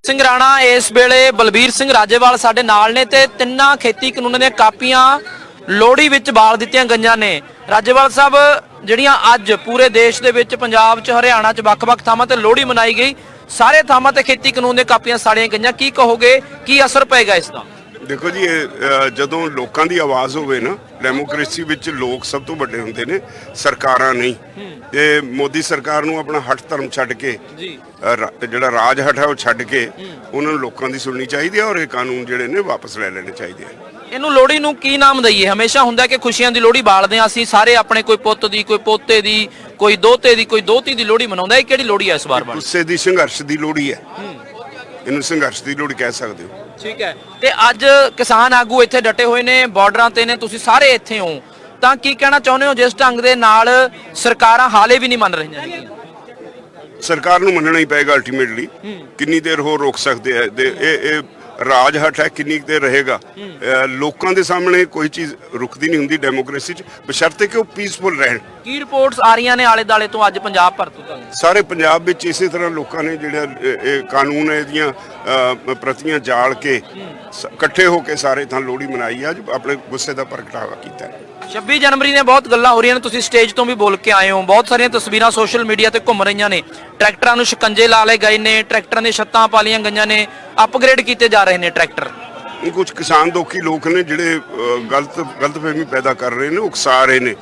ਸਿੰਘ ਰਾਣਾ ਇਸ ਵੇਲੇ ਬਲਬੀਰ ਸਿੰਘ ਰਾਜੇਵਾਲ ਸਾਡੇ ਨਾਲ ਨੇ ਤੇ ਤਿੰਨਾਂ ਖੇਤੀ ਕਾਨੂੰਨਾਂ ਦੀਆਂ ਕਾਪੀਆਂ ਲੋਹੜੀ ਵਿੱਚ ਬਾਲ ਦਿੱਤੀਆਂ ਗਈਆਂ ਨੇ। ਰਾਜੇਵਾਲ ਸਾਹਿਬ, ਜਿਹੜੀਆਂ ਅੱਜ ਪੂਰੇ ਦੇਸ਼ ਦੇ ਵਿੱਚ ਪੰਜਾਬ 'ਚ ਹਰਿਆਣਾ 'ਚ ਵੱਖ-ਵੱਖ ਥਾਵਾਂ ਤੇ ਲੋਹੜੀ ਮਨਾਈ ਗਈ, ਸਾਰੇ ਥਾਵਾਂ ਤੇ ਖੇਤੀ ਕਾਨੂੰਨ ਦੀਆਂ ਕਾਪੀਆਂ ਸਾੜੀਆਂ ਗਈਆਂ, ਕੀ ਕਹੋਗੇ, ਕੀ ਅਸਰ ਪਏਗਾ ਇਸ ਦਾ? ਦੇਖੋ ਜੀ, ਜਦੋਂ ਲੋਕਾਂ ਦੀ ਆਵਾਜ਼ ਹੋਵੇ ਨਾ, ਡੈਮੋਕ੍ਰੇਸੀ ਵਿੱਚ ਲੋਕ ਸਭ ਤੋਂ ਵੱਡੇ ਹੁੰਦੇ ਨੇ, ਸਰਕਾਰਾਂ ਨਹੀਂ। ਤੇ ਮੋਦੀ ਸਰਕਾਰ ਨੂੰ ਆਪਣਾ ਹੱਠ ਧਰਮ ਛੱਡ ਕੇ ਜਿਹੜਾ ਰਾਜ ਹੱਠ ਹੈ ਉਹ ਛੱਡ ਕੇ ਉਹਨਾਂ ਨੂੰ ਲੋਕਾਂ ਦੀ ਸੁਣਨੀ ਚਾਹੀਦੀ ਹੈ ਔਰ ਇਹ ਕਾਨੂੰਨ ਜਿਹੜੇ ਨੇ ਵਾਪਸ ਲੈ ਲੈਣੇ ਚਾਹੀਦੇ ਆ। ਇਹਨੂੰ ਲੋਹੜੀ ਨੂੰ ਕੀ ਨਾਮ ਦਈਏ? ਹਮੇਸ਼ਾ ਹੁੰਦਾ ਕਿ ਖੁਸ਼ੀਆਂ ਦੀ ਲੋਹੜੀ ਬਾਲਦੇ ਆ ਅਸੀਂ ਸਾਰੇ, ਆਪਣੇ ਕੋਈ ਪੁੱਤ ਦੀ, ਕੋਈ ਪੋਤੇ ਦੀ, ਕੋਈ ਦੋਤੇ ਦੀ, ਕੋਈ ਦੋਤੀ ਦੀ ਲੋਹੜੀ ਮਨਾਉਂਦਾ। ਇਹ ਕਿਹੜੀ ਲੋਹੜੀ ਹੈ ਇਸ ਵਾਰ? ਗੁੱਸੇ ਦੀ, ਸੰਘਰਸ਼ ਦੀ ਲੋਹੜੀ ਹੈ। ਇਹਨੂੰ ਸੰਘਰਸ਼ ਦੀ ਲੋਹੜੀ ਕਹਿ ਸਕਦੇ ਹੋ। ਠੀਕ ਹੈ। ਤੇ ਅੱਜ ਕਿਸਾਨ ਆਗੂ ਇੱਥੇ ਡਟੇ ਹੋਏ ਨੇ, ਬਾਰਡਰਾਂ ਤੇ ਨੇ, ਤੁਸੀਂ ਸਾਰੇ ਇੱਥੇ ਹੋ, ਤਾਂ ਕੀ ਕਹਿਣਾ ਚਾਹੁੰਦੇ ਹੋ ਜਿਸ ਢੰਗ ਦੇ ਨਾਲ ਸਰਕਾਰਾਂ ਹਾਲੇ ਵੀ ਨਹੀਂ ਮੰਨ ਰਹੀਆਂ? ਸਰਕਾਰ ਨੂੰ ਮੰਨਣਾ ਹੀ ਪਏਗਾ ਅਲਟੀਮੇਟਲੀ। ਕਿੰਨੀ ਦੇਰ ਹੋਰ ਰੋਕ ਸਕਦੇ ਆ? ਇਹ ਰਾਜ ਹੱਠ ਹੈ, ਕਿੰਨੀ ਦੇਰ ਰਹੇਗਾ? ਲੋਕਾਂ ਦੇ ਸਾਹਮਣੇ ਕੋਈ ਚੀਜ਼ ਰੁਕਦੀ ਨਹੀਂ ਹੁੰਦੀ ਡੈਮੋਕ੍ਰੇਸੀ 'ਚ, ਬਸ਼ਰਤੇ ਕਿ ਉਹ ਪੀਸਫੁਲ ਰਹਿਣ। ਕੀ ਰਿਪੋਰਟਸ ਆ ਰਹੀਆਂ ਨੇ ਆਲੇ ਦਾਲੇ ਤੋਂ ਅੱਜ ਪੰਜਾਬ ਭਰ ਤੋਂ? ਸਾਰੇ ਪੰਜਾਬ ਵਿੱਚ ਇਸੇ ਤਰ੍ਹਾਂ ਲੋਕਾਂ ਨੇ ਜਿਹੜਾ ਇਹ ਕਾਨੂੰਨ ਹੈ ਇਹਦੀਆਂ ਪ੍ਰਤੀਆਂ ਜਾਲ ਕੇ ਇਕੱਠੇ ਹੋ ਕੇ ਸਾਰੇ ਥਾਂ ਲੋਹੜੀ ਮਨਾਈ ਆ, ਆਪਣੇ ਗੁੱਸੇ ਦਾ ਪ੍ਰਗਟਾਵਾ ਕੀਤਾ। 26 ਜਨਵਰੀ ਨੇ ਬਹੁਤ ਗੱਲਾਂ ਹੋ ਰਹੀਆਂ ਨੇ, ਤੁਸੀਂ ਸਟੇਜ ਤੋਂ ਵੀ ਬੋਲ ਕੇ ਆਏ ਹੋ, ਬਹੁਤ ਸਾਰੀਆਂ ਤਸਵੀਰਾਂ ਸੋਸ਼ਲ ਮੀਡੀਆ ਤੇ ਘੁੰਮ ਰਹੀਆਂ ਨੇ, ਟਰੈਕਟਰਾਂ ਨੂੰ ਸ਼ਿਕੰਜੇ ਲਾ ਲਏ ਗਏ ਨੇ, ਟਰੈਕਟਰਾਂ ਦੀਆਂ ਛੱਤਾਂ ਪਾ ਲਈਆਂ ਗਈਆਂ ਨੇ, ਅਪਗ੍ਰੇਡ ਕੀਤੇ ਜਾ ਰਹੇ ਨੇ ਟਰੈਕਟਰ। ਇਹ ਕੁਝ ਕਿਸਾਨ ਦੋਖੀ ਲੋਕ ਨੇ ਜਿਹੜੇ ਗਲਤਫਹਿਮੀ ਪੈਦਾ ਕਰ ਰਹੇ ਨੇ, ਉਕਸਾ ਰਹੇ ਨੇ।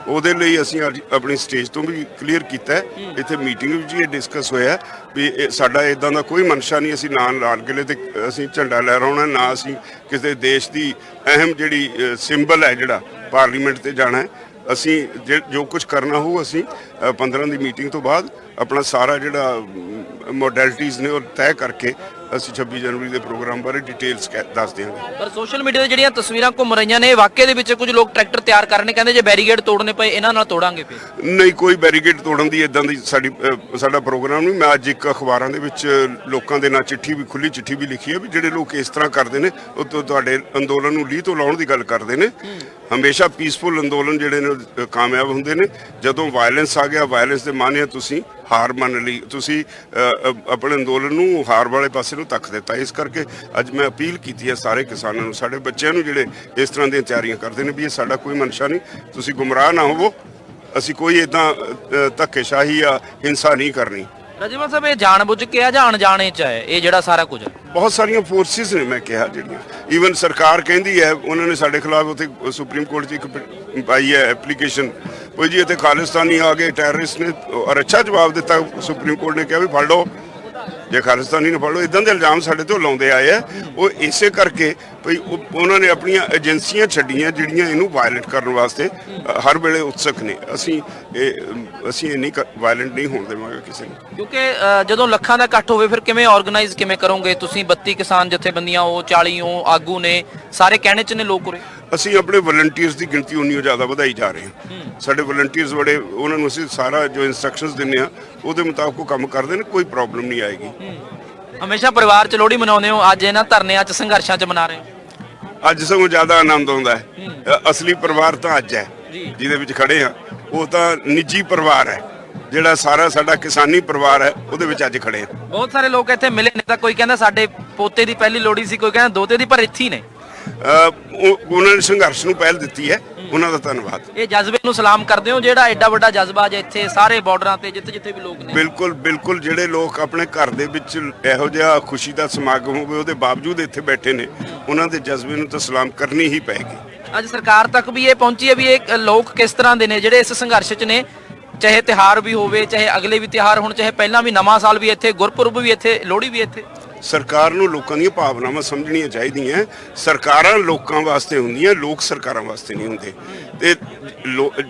ਉਹਦੇ ਲਈ ਅਸੀਂ ਅੱਜ ਆਪਣੀ ਸਟੇਜ ਤੋਂ ਵੀ ਕਲੀਅਰ ਕੀਤਾ ਹੈ, ਇੱਥੇ ਮੀਟਿੰਗ ਵਿੱਚ ਇਹ ਡਿਸਕਸ ਹੋਇਆ ਵੀ ਸਾਡਾ ਇਦਾਂ ਦਾ ਕੋਈ ਮਨਸ਼ਾ ਨਹੀਂ, ਅਸੀਂ ਨਾ ਲਾਲ ਕਿਲੇ ਤੇ ਅਸੀਂ ਝੰਡਾ ਲਹਿਰਾਉਣਾ, ਨਾ ਅਸੀਂ ਕਿਸੇ ਦੇਸ਼ ਦੀ ਅਹਿਮ ਜਿਹੜੀ ਸਿੰਬਲ ਹੈ ਜਿਹੜਾ ਪਾਰਲੀਮੈਂਟ ਤੇ ਜਾਣਾ ਹੈ। ਅਸੀਂ ਜੋ ਕੁਝ ਕਰਨਾ ਹੋਊ ਅਸੀਂ 15 ਦੀ ਮੀਟਿੰਗ ਤੋਂ ਬਾਅਦ ਆਪਣਾ ਸਾਰਾ ਜਿਹੜਾ ਮੋਡੈਲਿਟੀਜ਼ ਨੇ ਉਹ ਤੈਅ ਕਰਕੇ ਅਸੀਂ 26 ਜਨਵਰੀ ਦੇ ਪ੍ਰੋਗਰਾਮ ਬਾਰੇ ਡਿਟੇਲਸ ਦੱਸ ਦਿਆਂਗੇ। ਪਰ ਸੋਸ਼ਲ ਮੀਡੀਆ ਤੇ ਜਿਹੜੀਆਂ ਤਸਵੀਰਾਂ ਘੁੰਮ ਰਹੀਆਂ ਨੇ, ਵਾਕਈ ਦੇ ਵਿੱਚ ਕੁਝ ਲੋਕ ਟਰੈਕਟਰ ਤਿਆਰ ਕਰ ਰਹੇ ਨੇ, ਕਹਿੰਦੇ ਜੇ ਬੈਰੀਗੇਡ ਤੋੜਨੇ ਪਏ ਇਹਨਾਂ ਨਾਲ ਤੋੜਾਂਗੇ। ਫਿਰ ਨਹੀਂ, ਕੋਈ ਬੈਰੀਗੇਡ ਤੋੜਨ ਦੀ ਇਦਾਂ ਦੀ ਸਾਡਾ ਪ੍ਰੋਗਰਾਮ ਨਹੀਂ। ਮੈਂ ਅੱਜ ਇੱਕ ਅਖਬਾਰਾਂ ਦੇ ਵਿੱਚ ਲੋਕਾਂ ਦੇ ਨਾਲ ਚਿੱਠੀ ਵੀ, ਖੁੱਲੀ ਚਿੱਠੀ ਵੀ ਲਿਖੀ ਹੈ ਵੀ ਜਿਹੜੇ ਲੋਕ ਇਸ ਤਰ੍ਹਾਂ ਕਰਦੇ ਨੇ ਉਹ ਤੁਹਾਡੇ ਅੰਦੋਲਨ ਨੂੰ ਲੀਹ ਤੋਂ ਲਾਉਣ ਦੀ ਗੱਲ ਕਰਦੇ ਨੇ। ਹਮੇਸ਼ਾ ਪੀਸਫੁਲ ਅੰਦੋਲਨ ਜਿਹੜੇ ਨੇ ਕਾਮਯਾਬ ਹੁੰਦੇ ਨੇ। ਜਦੋਂ ਵਾਇਲੈਂਸ ਆ ਗਿਆ, ਵਾਇਲੈਂਸ ਦੇ ਮਾਨਿਆ ਤੁਸੀਂ ਹਾਰ ਮੰਨ ਲਈ, ਤੁਸੀਂ ਆਪਣੇ ਅੰਦੋਲਨ ਨੂੰ ਹਾਰ ਵਾਲੇ ਪਾਸੇ ਨੂੰ ਧੱਕ ਦਿੱਤਾ। ਇਸ ਕਰਕੇ ਅੱਜ ਮੈਂ ਅਪੀਲ ਕੀਤੀ ਹੈ ਸਾਰੇ ਕਿਸਾਨਾਂ ਨੂੰ, ਸਾਡੇ ਬੱਚਿਆਂ ਨੂੰ ਜਿਹੜੇ ਇਸ ਤਰ੍ਹਾਂ ਦੀਆਂ ਤਿਆਰੀਆਂ ਕਰਦੇ ਨੇ ਵੀ ਇਹ ਸਾਡਾ ਕੋਈ ਮਨਸ਼ਾ ਨਹੀਂ, ਤੁਸੀਂ ਗੁੰਮਰਾਹ ਨਾ ਹੋਵੋ। ਅਸੀਂ ਕੋਈ ਇੱਦਾਂ ਧੱਕੇਸ਼ਾਹੀ ਜਾਂ ਹਿੰਸਾ ਨਹੀਂ ਕਰਨੀ। ਰਾਜੇਵਾਲ ਸਾਹਿਬ, ਇਹ ਜਾਣਬੁੱਝ ਕੇ ਆ ਜਾਂ ਅਣਜਾਣੇ ਚ ਹੈ ਇਹ ਜਿਹੜਾ ਸਾਰਾ ਕੁਝ? ਬਹੁਤ ਸਾਰੀਆਂ ਫੋਰਸਿਸ ਨੇ, ਮੈਂ ਕਿਹਾ, ਜਿਹੜੀਆਂ ਈਵਨ ਸਰਕਾਰ ਕਹਿੰਦੀ ਹੈ, ਉਹਨਾਂ ਨੇ ਸਾਡੇ ਖਿਲਾਫ ਉੱਥੇ ਸੁਪਰੀਮ ਕੋਰਟ 'ਚ ਇੱਕ ਪਾਈ ਹੈ ਐਪਲੀਕੇਸ਼ਨ, ਕੋਈ ਜੀ ਇੱਥੇ ਖਾਲਿਸਤਾਨੀ ਆ ਗਏ, ਟੈਰਰਿਸਟ ਨੇ, ਔਰ ਅੱਛਾ ਜਵਾਬ ਦਿੱਤਾ ਸੁਪਰੀਮ ਕੋਰਟ ਨੇ, ਕਿਹਾ ਵੀ ਫੜ ਲਓ, ਜੇ ਖਾਲਿਸਤਾਨੀ ਨੂੰ ਫੜ ਲਓ। ਇਦਾਂ ਦੇ ਇਲਜ਼ਾਮ ਸਾਡੇ ਤੋਂ ਲਾਉਂਦੇ ਆਏ ਆ। ਉਹ ਇਸੇ ਕਰਕੇ ਭਈ ਉਹਨਾਂ ਨੇ ਆਪਣੀਆਂ ਏਜੰਸੀਆਂ ਛੱਡੀਆਂ ਜਿਹੜੀਆਂ ਇਹਨੂੰ ਵਾਇਲੈਂਟ ਕਰਨ ਵਾਸਤੇ ਹਰ ਵੇਲੇ ਉਤਸਕ ਨੇ। ਅਸੀਂ ਇੰਨੀ ਵਾਇਲੈਂਟ ਨਹੀਂ ਹੋਣ ਦੇਵਾਂਗੇ ਕਿਸੇ ਨੂੰ, ਕਿਉਂਕਿ ਜਦੋਂ ਲੱਖਾਂ ਦਾ ਇਕੱਠ ਹੋਵੇ ਫਿਰ ਕਿਵੇਂ ਆਰਗੇਨਾਈਜ਼ ਕਿਵੇਂ ਕਰੋਗੇ ਤੁਸੀਂ? 32 ਕਿਸਾਨ ਜਥੇਬੰਦੀਆਂ, ਉਹ 40 ਆਗੂ ਨੇ, ਸਾਰੇ ਕਹਿਣੇ ਚ ਨੇ ਲੋਕ ਉਰੇ। ਅਸੀਂ ਆਪਣੇ ਵਲੰਟੀਅਰਸ ਦੀ ਗਿਣਤੀ ਉਨੀ ਜ਼ਿਆਦਾ ਵਧਾਈ ਜਾ ਰਹੇ ਹਾਂ। ਸਾਡੇ ਵਲੰਟੀਅਰਸ ਬੜੇ, ਉਹਨਾਂ ਨੂੰ ਅਸੀਂ ਸਾਰਾ ਜੋ ਇਨਸਟਰਕਸ਼ਨਸ ਦਿੰਦੇ ਆ ਉਹਦੇ ਮੁਤਾਬਕ ਉਹ ਕੰਮ ਕਰਦੇ ਨੇ, ਕੋਈ ਪ੍ਰੋਬਲਮ ਨਹੀਂ ਆਏਗੀ। ਹਮੇਸ਼ਾ ਪਰਿਵਾਰ ਚ ਲੋਹੜੀ ਮਨਾਉਂਦੇ ਹੋ, ਅੱਜ ਇਹਨਾਂ ਧਰਨਿਆਂ ਚ ਸੰਘਰਸ਼ਾਂ ਚ ਮਨਾ ਰਹੇ ਹੋ? ਅੱਜ ਸਗੋਂ ਜ਼ਿਆਦਾ ਆਨੰਦ ਆਉਂਦਾ ਹੈ। ਅਸਲੀ ਪਰਿਵਾਰ ਤਾਂ ਅੱਜ ਹੈ ਜਿਹਦੇ ਵਿੱਚ ਖੜੇ ਆ, ਉਹ ਤਾਂ ਨਿੱਜੀ ਪਰਿਵਾਰ ਹੈ ਜਿਹੜਾ ਸਾਰਾ ਸਾਡਾ ਕਿਸਾਨੀ ਪਰਿਵਾਰ ਹੈ, ਉਹਦੇ ਵਿੱਚ ਅੱਜ ਖੜੇ ਆ। ਬਹੁਤ ਸਾਰੇ ਲੋਕ ਇੱਥੇ ਮਿਲੇ ਨੇ, ਤਾਂ ਕੋਈ ਕਹਿੰਦਾ ਸਾਡੇ ਪੋਤੇ ਦੀ ਪਹਿਲੀ ਲੋਹੜੀ ਸੀ, ਕੋਈ ਕਹਿੰਦਾ ਦੋਤੇ ਦੀ, ਪਰ ਇੱਥੇ ਹੀ ਨੇ। ਉਹਨਾਂ ਨੇ ਸੰਘਰਸ਼ ਨੂੰ ਪਹਿਲ ਦਿੱਤੀ ਹੈ, ਉਹਨਾਂ ਦਾ ਧੰਨਵਾਦ। ਇਹ ਜਜ਼ਬੇ ਨੂੰ ਸਲਾਮ ਕਰਦੇ ਹੋ ਜਿਹੜਾ ਐਡਾ ਵੱਡਾ ਜਜ਼ਬਾ ਅੱਜ ਇੱਥੇ ਸਾਰੇ ਬਾਰਡਰਾਂ ਤੇ ਜਿੱਥੇ ਜਿੱਥੇ ਵੀ ਲੋਕ ਨੇ? ਬਿਲਕੁਲ ਬਿਲਕੁਲ। ਜਿਹੜੇ ਲੋਕ ਆਪਣੇ ਘਰ ਦੇ ਵਿੱਚ ਇਹੋ ਜਿਹਾ ਖੁਸ਼ੀ ਦਾ ਸਮਾਗਮ ਹੋਵੇ ਉਹਦੇ ਬਾਵਜੂਦ ਇੱਥੇ ਬੈਠੇ ਨੇ, ਉਹਨਾਂ ਦੇ ਜਜ਼ਬੇ ਨੂੰ ਤਾਂ ਸਲਾਮ ਕਰਨੀ ਹੀ ਪਏਗੀ। ਅੱਜ ਸਰਕਾਰ ਤੱਕ ਵੀ ਇਹ ਪਹੁੰਚੀ ਹੈ ਵੀ ਇਹ ਲੋਕ ਕਿਸ ਤਰ੍ਹਾਂ ਦੇ ਨੇ ਜਿਹੜੇ ਇਸ ਸੰਘਰਸ਼ 'ਚ ਨੇ, ਚਾਹੇ ਤਿਉਹਾਰ ਵੀ ਹੋਵੇ, ਚਾਹੇ ਅਗਲੇ ਵੀ ਤਿਉਹਾਰ ਹੋਣ, ਚਾਹੇ ਪਹਿਲਾਂ ਵੀ ਨਵਾਂ ਸਾਲ ਵੀ ਇੱਥੇ, ਗੁਰਪੁਰਬ ਵੀ ਇੱਥੇ, ਲੋਹੜੀ ਵੀ ਇੱਥੇ। ਸਰਕਾਰ ਨੂੰ ਲੋਕਾਂ ਦੀਆਂ ਭਾਵਨਾਵਾਂ ਸਮਝਣੀਆਂ ਚਾਹੀਦੀਆਂ। ਸਰਕਾਰਾਂ ਲੋਕਾਂ ਵਾਸਤੇ ਹੁੰਦੀਆਂ, ਲੋਕ ਸਰਕਾਰਾਂ ਵਾਸਤੇ ਨਹੀਂ ਹੁੰਦੇ। ਤੇ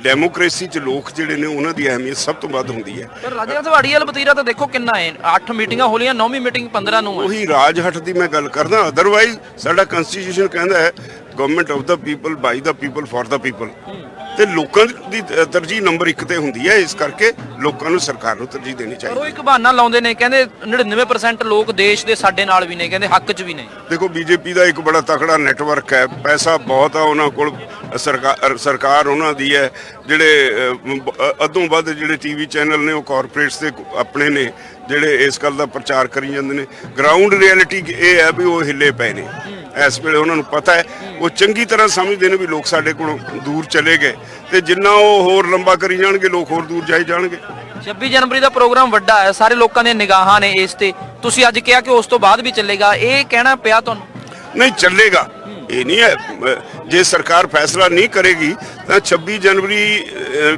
ਡੈਮੋਕ੍ਰੇਸੀ 'ਚ ਲੋਕ ਜਿਹੜੇ ਨੇ ਉਹਨਾਂ ਦੀ ਅਹਿਮੀਅਤ ਸਭ ਤੋਂ ਵੱਧ ਹੁੰਦੀ ਹੈ। ਪਰ ਰਾਜਾ ਤੁਹਾਡੀ ਵਾਲ ਵਤੀਰਾ ਤਾਂ ਦੇਖੋ ਕਿੰਨਾ ਹੈ, 8 ਮੀਟਿੰਗਾਂ ਹੋ ਲਈਆਂ, 9ਵੀਂ ਮੀਟਿੰਗ 15 ਨੂੰ ਹੈ। ਉਹੀ ਰਾਜ ਹੱਟ ਦੀ ਮੈਂ ਗੱਲ ਕਰਦਾ। ਅਦਰਵਾਈਜ਼ ਸਾਡਾ ਕਨਸਟੀਟਿਊਸ਼ਨ ਕਹਿੰਦਾ ਹੈ government of the people, by the people, for the people. ਤੇ ਲੋਕਾਂ ਦੀ ਤਰਜੀਹ ਨੰਬਰ 1 ਤੇ ਹੁੰਦੀ ਹੈ, ਇਸ ਕਰਕੇ ਲੋਕਾਂ ਨੂੰ ਸਰਕਾਰ ਨੂੰ ਤਰਜੀਹ ਦੇਣੀ ਚਾਹੀਦੀ ਹੈ। ਉਹ ਇੱਕ ਬਹਾਨਾ ਲਾਉਂਦੇ ਨੇ, ਕਹਿੰਦੇ 99% ਲੋਕ ਦੇਸ਼ ਦੇ ਸਾਡੇ ਨਾਲ ਵੀ ਨੇ, ਕਹਿੰਦੇ ਹੱਕ 'ਚ ਵੀ ਨੇ। ਦੇਖੋ, ਬੀਜੇਪੀ ਦਾ ਇੱਕ ਬੜਾ ਤਕੜਾ ਨੈਟਵਰਕ ਹੈ, ਪੈਸਾ ਬਹੁਤ ਆ ਉਹਨਾਂ ਕੋਲ, ਸਰਕਾਰ ਉਹਨਾਂ ਦੀ ਹੈ। ਜਿਹੜੇ ਅੱਧੋਂ ਵੱਧ ਜਿਹੜੇ ਟੀਵੀ ਚੈਨਲ ਨੇ ਉਹ ਕਾਰਪੋਰੇਟਸ ਦੇ ਆਪਣੇ ਨੇ, ਜਿਹੜੇ ਇਸ ਗੱਲ ਦਾ ਪ੍ਰਚਾਰ ਕਰੀ ਜਾਂਦੇ ਨੇ। ਗਰਾਊਂਡ ਰਿਐਲਿਟੀ ਇਹ ਹੈ ਵੀ ਉਹ ਹਿੱਲੇ ਪਏ ਨੇ ਇਸ ਵੇਲੇ, ਉਹਨਾਂ ਨੂੰ ਪਤਾ ਹੈ, ਉਹ ਚੰਗੀ ਤਰ੍ਹਾਂ ਸਮਝਦੇ ਨੇ ਵੀ ਲੋਕ ਸਾਡੇ ਕੋਲੋਂ ਦੂਰ ਚਲੇ ਗਏ ਤੇ ਜਿੰਨਾ ਉਹ ਹੋਰ ਲੰਬਾ ਕਰੀ ਜਾਣਗੇ ਲੋਕ ਹੋਰ ਦੂਰ ਜਾਈ ਜਾਣਗੇ। 26 ਜਨਵਰੀ ਦਾ ਪ੍ਰੋਗਰਾਮ ਵੱਡਾ ਹੈ, ਸਾਰੇ ਲੋਕਾਂ ਦੀਆਂ ਨਿਗਾਹਾਂ ਨੇ ਇਸ ਤੇ। ਤੁਸੀਂ ਅੱਜ ਕਿਹਾ ਕਿ ਉਸ ਤੋਂ ਬਾਅਦ ਵੀ ਚੱਲੇਗਾ, ਇਹ ਕਹਿਣਾ ਪਿਆ ਤੁਹਾਨੂੰ? ਨਹੀਂ ਚੱਲੇਗਾ, ਇਹ ਨਹੀਂ ਹੈ। ਜੇ ਸਰਕਾਰ ਫੈਸਲਾ ਨਹੀਂ ਕਰੇਗੀ ਤਾਂ 26 ਜਨਵਰੀ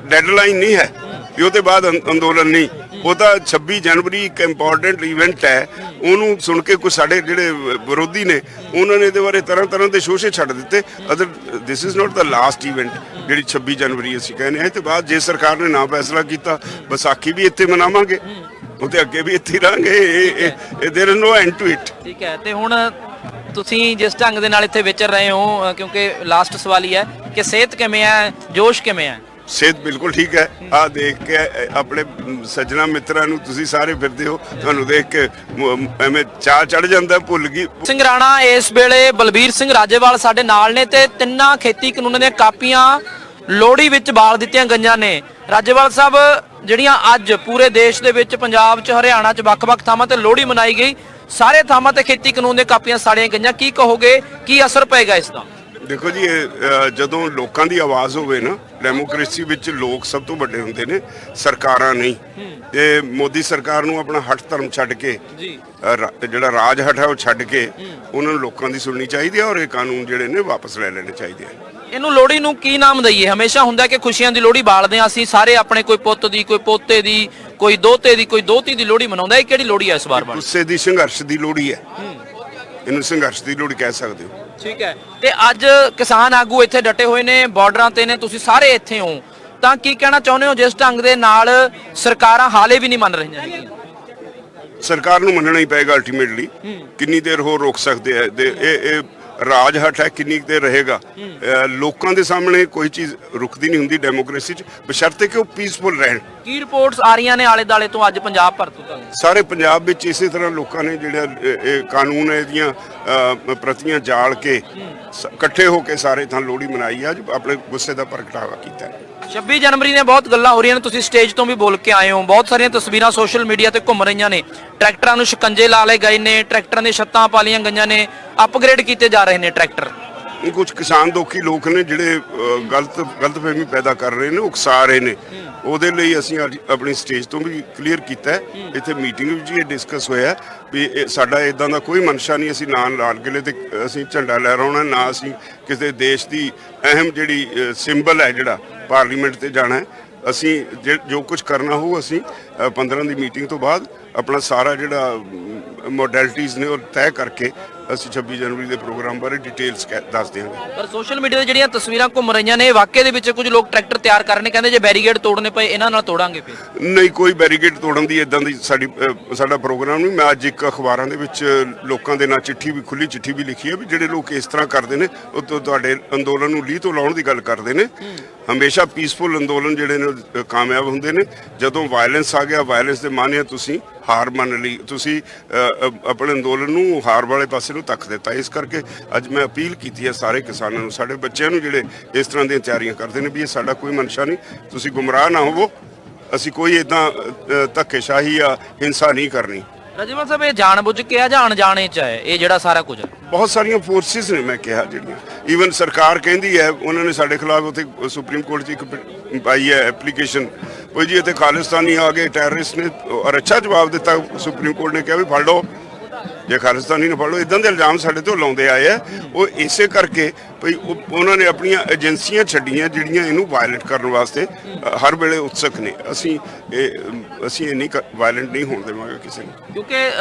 ਡੈਡਲਾਈਨ ਨਹੀਂ ਹੈ ਵੀ ਉਹਦੇ ਬਾਅਦ ਅੰਦੋਲਨ ਨਹੀਂ। ਉਹ ਤਾਂ 26 ਜਨਵਰੀ ਇੱਕ ਇੰਪੋਰਟੈਂਟ ਇਵੈਂਟ ਹੈ, ਉਹਨੂੰ ਸੁਣ ਕੇ ਕੁਝ ਸਾਡੇ ਜਿਹੜੇ ਵਿਰੋਧੀ ਨੇ ਉਹਨਾਂ ਨੇ ਇਹਦੇ ਬਾਰੇ ਤਰ੍ਹਾਂ ਤਰ੍ਹਾਂ ਦੇ ਸ਼ੋਸ਼ੇ ਛੱਡ ਦਿੱਤੇ। Other this is not the last event ਜਿਹੜੀ 26 ਜਨਵਰੀ ਅਸੀਂ ਕਹਿੰਦੇ ਹਾਂ। ਤੇ ਬਾਅਦ ਜੇ ਸਰਕਾਰ ਨੇ ਨਾ ਫੈਸਲਾ ਕੀਤਾ ਵਿਸਾਖੀ ਵੀ ਇੱਥੇ ਮਨਾਵਾਂਗੇ, ਉਹਦੇ ਅੱਗੇ ਵੀ ਇੱਥੇ ਰਹਾਂਗੇ। There is no end to it. ਠੀਕ ਹੈ, ਤੇ ਹੁਣ ਤੁਸੀਂ ਜਿਸ ਢੰਗ ਦੇ ਨਾਲ ਇੱਥੇ ਵਿਚਰ ਰਹੇ ਹੋ, ਕਿਉਂਕਿ ਲਾਸਟ ਸਵਾਲ ਹੀ ਹੈ ਕਿ ਸਿਹਤ ਕਿਵੇਂ ਹੈ, ਜੋਸ਼ ਕਿਵੇਂ ਹੈ? ਸਿਹਤ ਬਿਲਕੁਲ ਠੀਕ ਹੈ। ਆ ਦੇਖ ਕੇ ਆਪਣੇ ਸੱਜਣਾ ਮਿੱਤਰਾਂ ਨੂੰ ਤੁਸੀਂ ਸਾਰੇ ਫਿਰਦੇ ਹੋ, ਤੁਹਾਨੂੰ ਦੇਖ ਕੇ ਐਵੇਂ ਚਾਹ ਚੜ ਜਾਂਦਾ, ਭੁੱਲ ਗਈ। ਸਿੰਘ ਰਾਣਾ ਇਸ ਵੇਲੇ ਬਲਬੀਰ ਸਿੰਘ ਰਾਜੇਵਾਲ ਸਾਡੇ ਨਾਲ ਨੇ ਤੇ ਤਿੰਨਾਂ ਖੇਤੀ ਕਾਨੂੰਨਾਂ ਦੀਆਂ ਕਾਪੀਆਂ ਲੋਹੜੀ ਵਿੱਚ ਬਾਲ ਦਿੱਤੀਆਂ ਗਈਆਂ ਨੇ। ਰਾਜੇਵਾਲ ਸਾਹਿਬ, ਜਿਹੜੀਆਂ ਅੱਜ ਪੂਰੇ ਦੇਸ਼ ਦੇ ਵਿੱਚ, ਪੰਜਾਬ 'ਚ, ਹਰਿਆਣਾ 'ਚ ਵੱਖ-ਵੱਖ ਥਾਵਾਂ ਤੇ ਲੋਹੜੀ ਮਨਾਈ ਗਈ, ਸਾਰੇ ਥਾਵਾਂ ਤੇ ਖੇਤੀ ਕਾਨੂੰਨ ਦੀਆਂ ਕਾਪੀਆਂ ਸਾੜੀਆਂ ਗਈਆਂ, ਕੀ ਕਹੋਗੇ, ਕੀ ਅਸਰ ਪਏਗਾ ਇਸ ਦਾ? ਦੇਖੋ ਜੀ, ਜਦੋਂ ਲੋਕਾਂ ਦੀ ਆਵਾਜ਼ ਹੋਵੇ ਨਾ, ਡੈਮੋਕ੍ਰੇਸੀ ਵਿੱਚ ਲੋਕ ਸਭ ਤੋਂ ਵੱਡੇ ਹੁੰਦੇ ਨੇ, ਸਰਕਾਰਾਂ ਨਹੀਂ। ਤੇ ਮੋਦੀ ਸਰਕਾਰ ਨੂੰ ਆਪਣਾ ਹੱਠ ਧਰਮ ਛੱਡ ਕੇ ਜੀ ਜਿਹੜਾ ਰਾਜ ਹੱਠ ਹੈ ਉਹ ਛੱਡ ਕੇ ਉਹਨਾਂ ਨੂੰ ਲੋਕਾਂ ਦੀ ਸੁਣਨੀ ਚਾਹੀਦੀ ਹੈ ਔਰ ਇਹ ਕਾਨੂੰਨ ਜਿਹੜੇ ਨੇ ਵਾਪਸ ਲੈ ਲੈਣੇ ਚਾਹੀਦੇ ਆ। ਇਹਨੂੰ ਲੋਹੜੀ ਨੂੰ ਕੀ ਨਾਮ ਦਈਏ? ਹਮੇਸ਼ਾ ਹੁੰਦਾ ਕਿ ਖੁਸ਼ੀਆਂ ਦੀ ਲੋਹੜੀ ਬਾਲਦੇ ਆ ਅਸੀਂ ਸਾਰੇ, ਆਪਣੇ ਕੋਈ ਪੁੱਤ ਦੀ, ਕੋਈ ਪੋਤੇ ਦੀ, ਕੋਈ ਦੋਤੇ ਦੀ, ਕੋਈ ਦੋਤੀ ਦੀ ਲੋਹੜੀ ਮਨਾਉਂਦਾ। ਇਹ ਕਿਹੜੀ ਲੋਹੜੀ ਹੈ ਇਸ ਵਾਰ? ਗੁੱਸੇ ਦੀ, ਸੰਘਰਸ਼ ਦੀ ਲੋਹੜੀ ਹੈ। ਇਹਨੂੰ ਸੰਘਰਸ਼ ਦੀ ਲੋਹੜੀ ਕਹਿ ਸਕਦੇ ਹੋ। ਠੀਕ ਹੈ, ਤੇ ਅੱਜ ਕਿਸਾਨ ਆਗੂ ਇੱਥੇ ਡਟੇ ਹੋਏ ਨੇ, ਬਾਰਡਰਾਂ ਤੇ ਨੇ, ਤੁਸੀਂ ਸਾਰੇ ਇੱਥੇ ਹੋ, ਤਾਂ ਕੀ ਕਹਿਣਾ ਚਾਹੁੰਦੇ ਹੋ ਜਿਸ ਢੰਗ ਦੇ ਨਾਲ ਸਰਕਾਰਾਂ ਹਾਲੇ ਵੀ ਨਹੀਂ ਮੰਨ ਰਹੀਆਂ ਹੈਗੀਆਂ? ਸਰਕਾਰ ਨੂੰ ਮੰਨਣਾ ਹੀ ਪਏਗਾ ਅਲਟੀਮੇਟਲੀ। ਕਿੰਨੀ ਦੇਰ ਹੋਰ ਰੋਕ ਸਕਦੇ ਆ? ਇਹ ਰਾਜ ਹੱਠ ਹੈ, ਕਿੰਨੀ ਦੇਰ ਰਹੇਗਾ? ਲੋਕਾਂ ਦੇ ਸਾਹਮਣੇ ਕੋਈ ਚੀਜ਼ ਰੁਕਦੀ ਨਹੀਂ ਹੁੰਦੀ ਡੈਮੋਕ੍ਰੇਸੀ 'ਚ, ਬਸ਼ਰਤੇ ਕਿ ਉਹ ਪੀਸਫੁਲ ਰਹਿਣ। ਕੀ ਰਿਪੋਰਟਸ ਆ ਰਹੀਆਂ ਨੇ ਆਲੇ ਦਾਲੇ ਤੋਂ ਅੱਜ ਪੰਜਾਬ ਭਰ ਤੋਂ? ਸਾਰੇ ਪੰਜਾਬ ਵਿੱਚ ਇਸੇ ਤਰ੍ਹਾਂ ਲੋਕਾਂ ਨੇ ਜਿਹੜਾ ਇਹ ਕਾਨੂੰਨ ਹੈ ਇਹਦੀਆਂ ਪ੍ਰਤੀਆਂ ਜਾਲ ਕੇ ਇਕੱਠੇ ਹੋ ਕੇ ਸਾਰੇ ਥਾਂ ਲੋਹੜੀ ਮਨਾਈ, ਅੱਜ ਆਪਣੇ ਗੁੱਸੇ ਦਾ ਪ੍ਰਗਟਾਵਾ ਕੀਤਾ। 26 ਜਨਵਰੀ ਨੇ ਬਹੁਤ ਗੱਲਾਂ ਹੋ ਰਹੀਆਂ ਨੇ, ਤੁਸੀਂ ਸਟੇਜ ਤੋਂ ਵੀ ਬੋਲ ਕੇ ਆਏ ਹੋ, ਬਹੁਤ ਸਾਰੀਆਂ ਤਸਵੀਰਾਂ ਸੋਸ਼ਲ ਮੀਡੀਆ ਤੇ ਘੁੰਮ ਰਹੀਆਂ ਨੇ, ਟਰੈਕਟਰਾਂ ਨੂੰ ਸ਼ਿਕੰਜੇ ਲਾ ਲਏ ਗਏ ਨੇ, ਟਰੈਕਟਰਾਂ ਦੀਆਂ ਛੱਤਾਂ ਪਾ ਲਈਆਂ ਗਈਆਂ ਨੇ, ਅਪਗ੍ਰੇਡ ਕੀਤੇ ਜਾ ਰਹੇ ਨੇ ਟਰੈਕਟਰ। ਕੁਝ ਕਿਸਾਨ ਦੋਖੀ ਲੋਕ ਨੇ ਜਿਹੜੇ ਗਲਤਫਹਿਮੀ ਪੈਦਾ ਕਰ ਰਹੇ ਨੇ, ਉਕਸਾ ਰਹੇ ਨੇ। ਉਹਦੇ ਲਈ ਅਸੀਂ ਅੱਜ ਆਪਣੀ ਸਟੇਜ ਤੋਂ ਵੀ ਕਲੀਅਰ ਕੀਤਾ ਹੈ, ਇੱਥੇ ਮੀਟਿੰਗ ਵਿੱਚ ਇਹ ਡਿਸਕਸ ਹੋਇਆ ਵੀ ਸਾਡਾ ਇਦਾਂ ਦਾ ਕੋਈ ਮਨਸ਼ਾ ਨਹੀਂ, ਅਸੀਂ ਨਾ ਲਾਲ ਕਿਲੇ ਤੇ ਅਸੀਂ ਝੰਡਾ ਲਹਿਰਾਉਣਾ, ਨਾ ਅਸੀਂ ਕਿਸੇ ਦੇਸ਼ ਦੀ ਅਹਿਮ ਜਿਹੜੀ ਸਿੰਬਲ ਹੈ ਜਿਹੜਾ ਪਾਰਲੀਮੈਂਟ ਤੇ ਜਾਣਾ ਹੈ। ਅਸੀਂ ਜੋ ਕੁਝ ਕਰਨਾ ਹੋਊ ਅਸੀਂ 15 ਦੀ ਮੀਟਿੰਗ ਤੋਂ ਬਾਅਦ ਆਪਣਾ ਸਾਰਾ ਜਿਹੜਾ ਮੋਡੈਲਿਟੀਜ਼ ਨੇ ਉਹ ਤੈਅ ਕਰਕੇ ਅਸੀਂ 26 ਜਨਵਰੀ ਦੇ ਪ੍ਰੋਗਰਾਮ ਬਾਰੇ ਡਿਟੇਲਸ ਦੱਸ ਦਿਆਂਗੇ। ਪਰ ਸੋਸ਼ਲ ਮੀਡੀਆ ਤੇ ਜਿਹੜੀਆਂ ਤਸਵੀਰਾਂ ਘੁੰਮ ਰਹੀਆਂ ਨੇ, ਵਾਕਿਆ ਦੇ ਵਿੱਚ ਕੁਝ ਲੋਕ ਟਰੈਕਟਰ ਤਿਆਰ ਕਰਨੇ, ਕਹਿੰਦੇ ਜੇ ਬੈਰੀਗੇਡ ਤੋੜਨੇ ਪਏ ਇਹਨਾਂ ਨਾਲ ਤੋੜਾਂਗੇ। ਫਿਰ ਨਹੀਂ, ਕੋਈ ਬੈਰੀਗੇਡ ਤੋੜਨ ਦੀ ਇਦਾਂ ਦੀ ਸਾਡਾ ਪ੍ਰੋਗਰਾਮ ਨਹੀਂ। ਮੈਂ ਅੱਜ ਇੱਕ ਅਖਬਾਰਾਂ ਦੇ ਵਿੱਚ ਲੋਕਾਂ ਦੇ ਨਾਲ ਚਿੱਠੀ ਵੀ, ਖੁੱਲੀ ਚਿੱਠੀ ਵੀ ਲਿਖੀ ਹੈ ਵੀ ਜਿਹੜੇ ਲੋਕ ਇਸ ਤਰ੍ਹਾਂ ਕਰਦੇ ਨੇ ਉਹ ਤੁਹਾਡੇ ਅੰਦੋਲਨ ਨੂੰ ਲੀਹ ਤੋਂ ਲਾਉਣ ਦੀ ਗੱਲ ਕਰਦੇ ਨੇ। ਹਮੇਸ਼ਾ ਪੀਸਫੁਲ ਅੰਦੋਲਨ ਜਿਹੜੇ ਨੇ ਕਾਮਯਾਬ ਹੁੰਦੇ ਨੇ। ਜਦੋਂ ਵਾਇਲੈਂਸ ਆ ਗਿਆ, ਵਾਇਲੈਂਸ ਦੇ ਮਾਨਿਆ ਤੁਸੀਂ ਹਾਰ ਮੰਨ ਲਈ, ਤੁਸੀਂ ਆਪਣੇ ਅੰਦੋਲਨ ਨੂੰ ਹਾਰ ਵਾਲੇ ਪਾਸੇ ਨੂੰ ਧੱਕ ਦਿੱਤਾ। ਇਸ ਕਰਕੇ ਅੱਜ ਮੈਂ ਅਪੀਲ ਕੀਤੀ ਹੈ ਸਾਰੇ ਕਿਸਾਨਾਂ ਨੂੰ, ਸਾਡੇ ਬੱਚਿਆਂ ਨੂੰ ਜਿਹੜੇ ਇਸ ਤਰ੍ਹਾਂ ਦੀਆਂ ਤਿਆਰੀਆਂ ਕਰਦੇ ਨੇ, ਵੀ ਇਹ ਸਾਡਾ ਕੋਈ ਮਨਸ਼ਾ ਨਹੀਂ, ਤੁਸੀਂ ਗੁੰਮਰਾਹ ਨਾ ਹੋਵੋ। ਅਸੀਂ ਕੋਈ ਇਦਾਂ ਧੱਕੇਸ਼ਾਹੀ ਜਾਂ ਹਿੰਸਾ ਨਹੀਂ ਕਰਨੀ। ਰਾਜੇਵਾਲ ਸਾਹਿਬ, ਇਹ ਜਾਣਬੁੱਝ ਕੇ ਆ ਜਾਂ ਅਣਜਾਣੇ ਚ ਹੈ ਇਹ ਜਿਹੜਾ ਸਾਰਾ ਕੁਝ? ਬਹੁਤ ਸਾਰੀਆਂ ਫੋਰਸਿਸ ਨੇ, ਮੈਂ ਕਿਹਾ, ਜਿਹੜੀਆਂ ਈਵਨ ਸਰਕਾਰ ਕਹਿੰਦੀ ਹੈ, ਉਹਨਾਂ ਨੇ ਸਾਡੇ ਖਿਲਾਫ ਉੱਥੇ ਸੁਪਰੀਮ ਕੋਰਟ 'ਚ ਇੱਕ ਪਾਈ ਹੈ ਐਪਲੀਕੇਸ਼ਨ, ਕੋਈ ਜੀ ਇੱਥੇ ਖਾਲਿਸਤਾਨੀ ਆ ਗਏ, ਟੈਰਰਿਸਟ ਨੇ, ਔਰ ਅੱਛਾ ਜਵਾਬ ਦਿੱਤਾ ਸੁਪਰੀਮ ਕੋਰਟ ਨੇ, ਕਿਹਾ ਵੀ ਫੜ ਲਓ, ਜੇ ਖਾਲਿਸਤਾਨੀ ਨੂੰ ਫੜ ਲਓ। ਇਦਾਂ ਦੇ ਇਲਜ਼ਾਮ ਸਾਡੇ ਤੋਂ ਲਾਉਂਦੇ ਆਏ ਆ। ਉਹ ਇਸੇ ਕਰਕੇ ਭਈ ਉਹਨਾਂ ਨੇ ਆਪਣੀਆਂ ਏਜੰਸੀਆਂ ਛੱਡੀਆਂ ਜਿਹੜੀਆਂ ਇਹਨੂੰ ਵਾਇਲੇਟ ਕਰਨ ਵਾਸਤੇ ਹਰ ਵੇਲੇ ਉਤਸਕ ਨੇ। ਅਸੀਂ ਇਹ ਨਹੀਂ ਵਾਇਲੈਂਟ ਨਹੀਂ ਹੋਣ ਦੇਵਾਂਗੇ ਕਿਸੇ ਨੂੰ, ਕਿਉਂਕਿ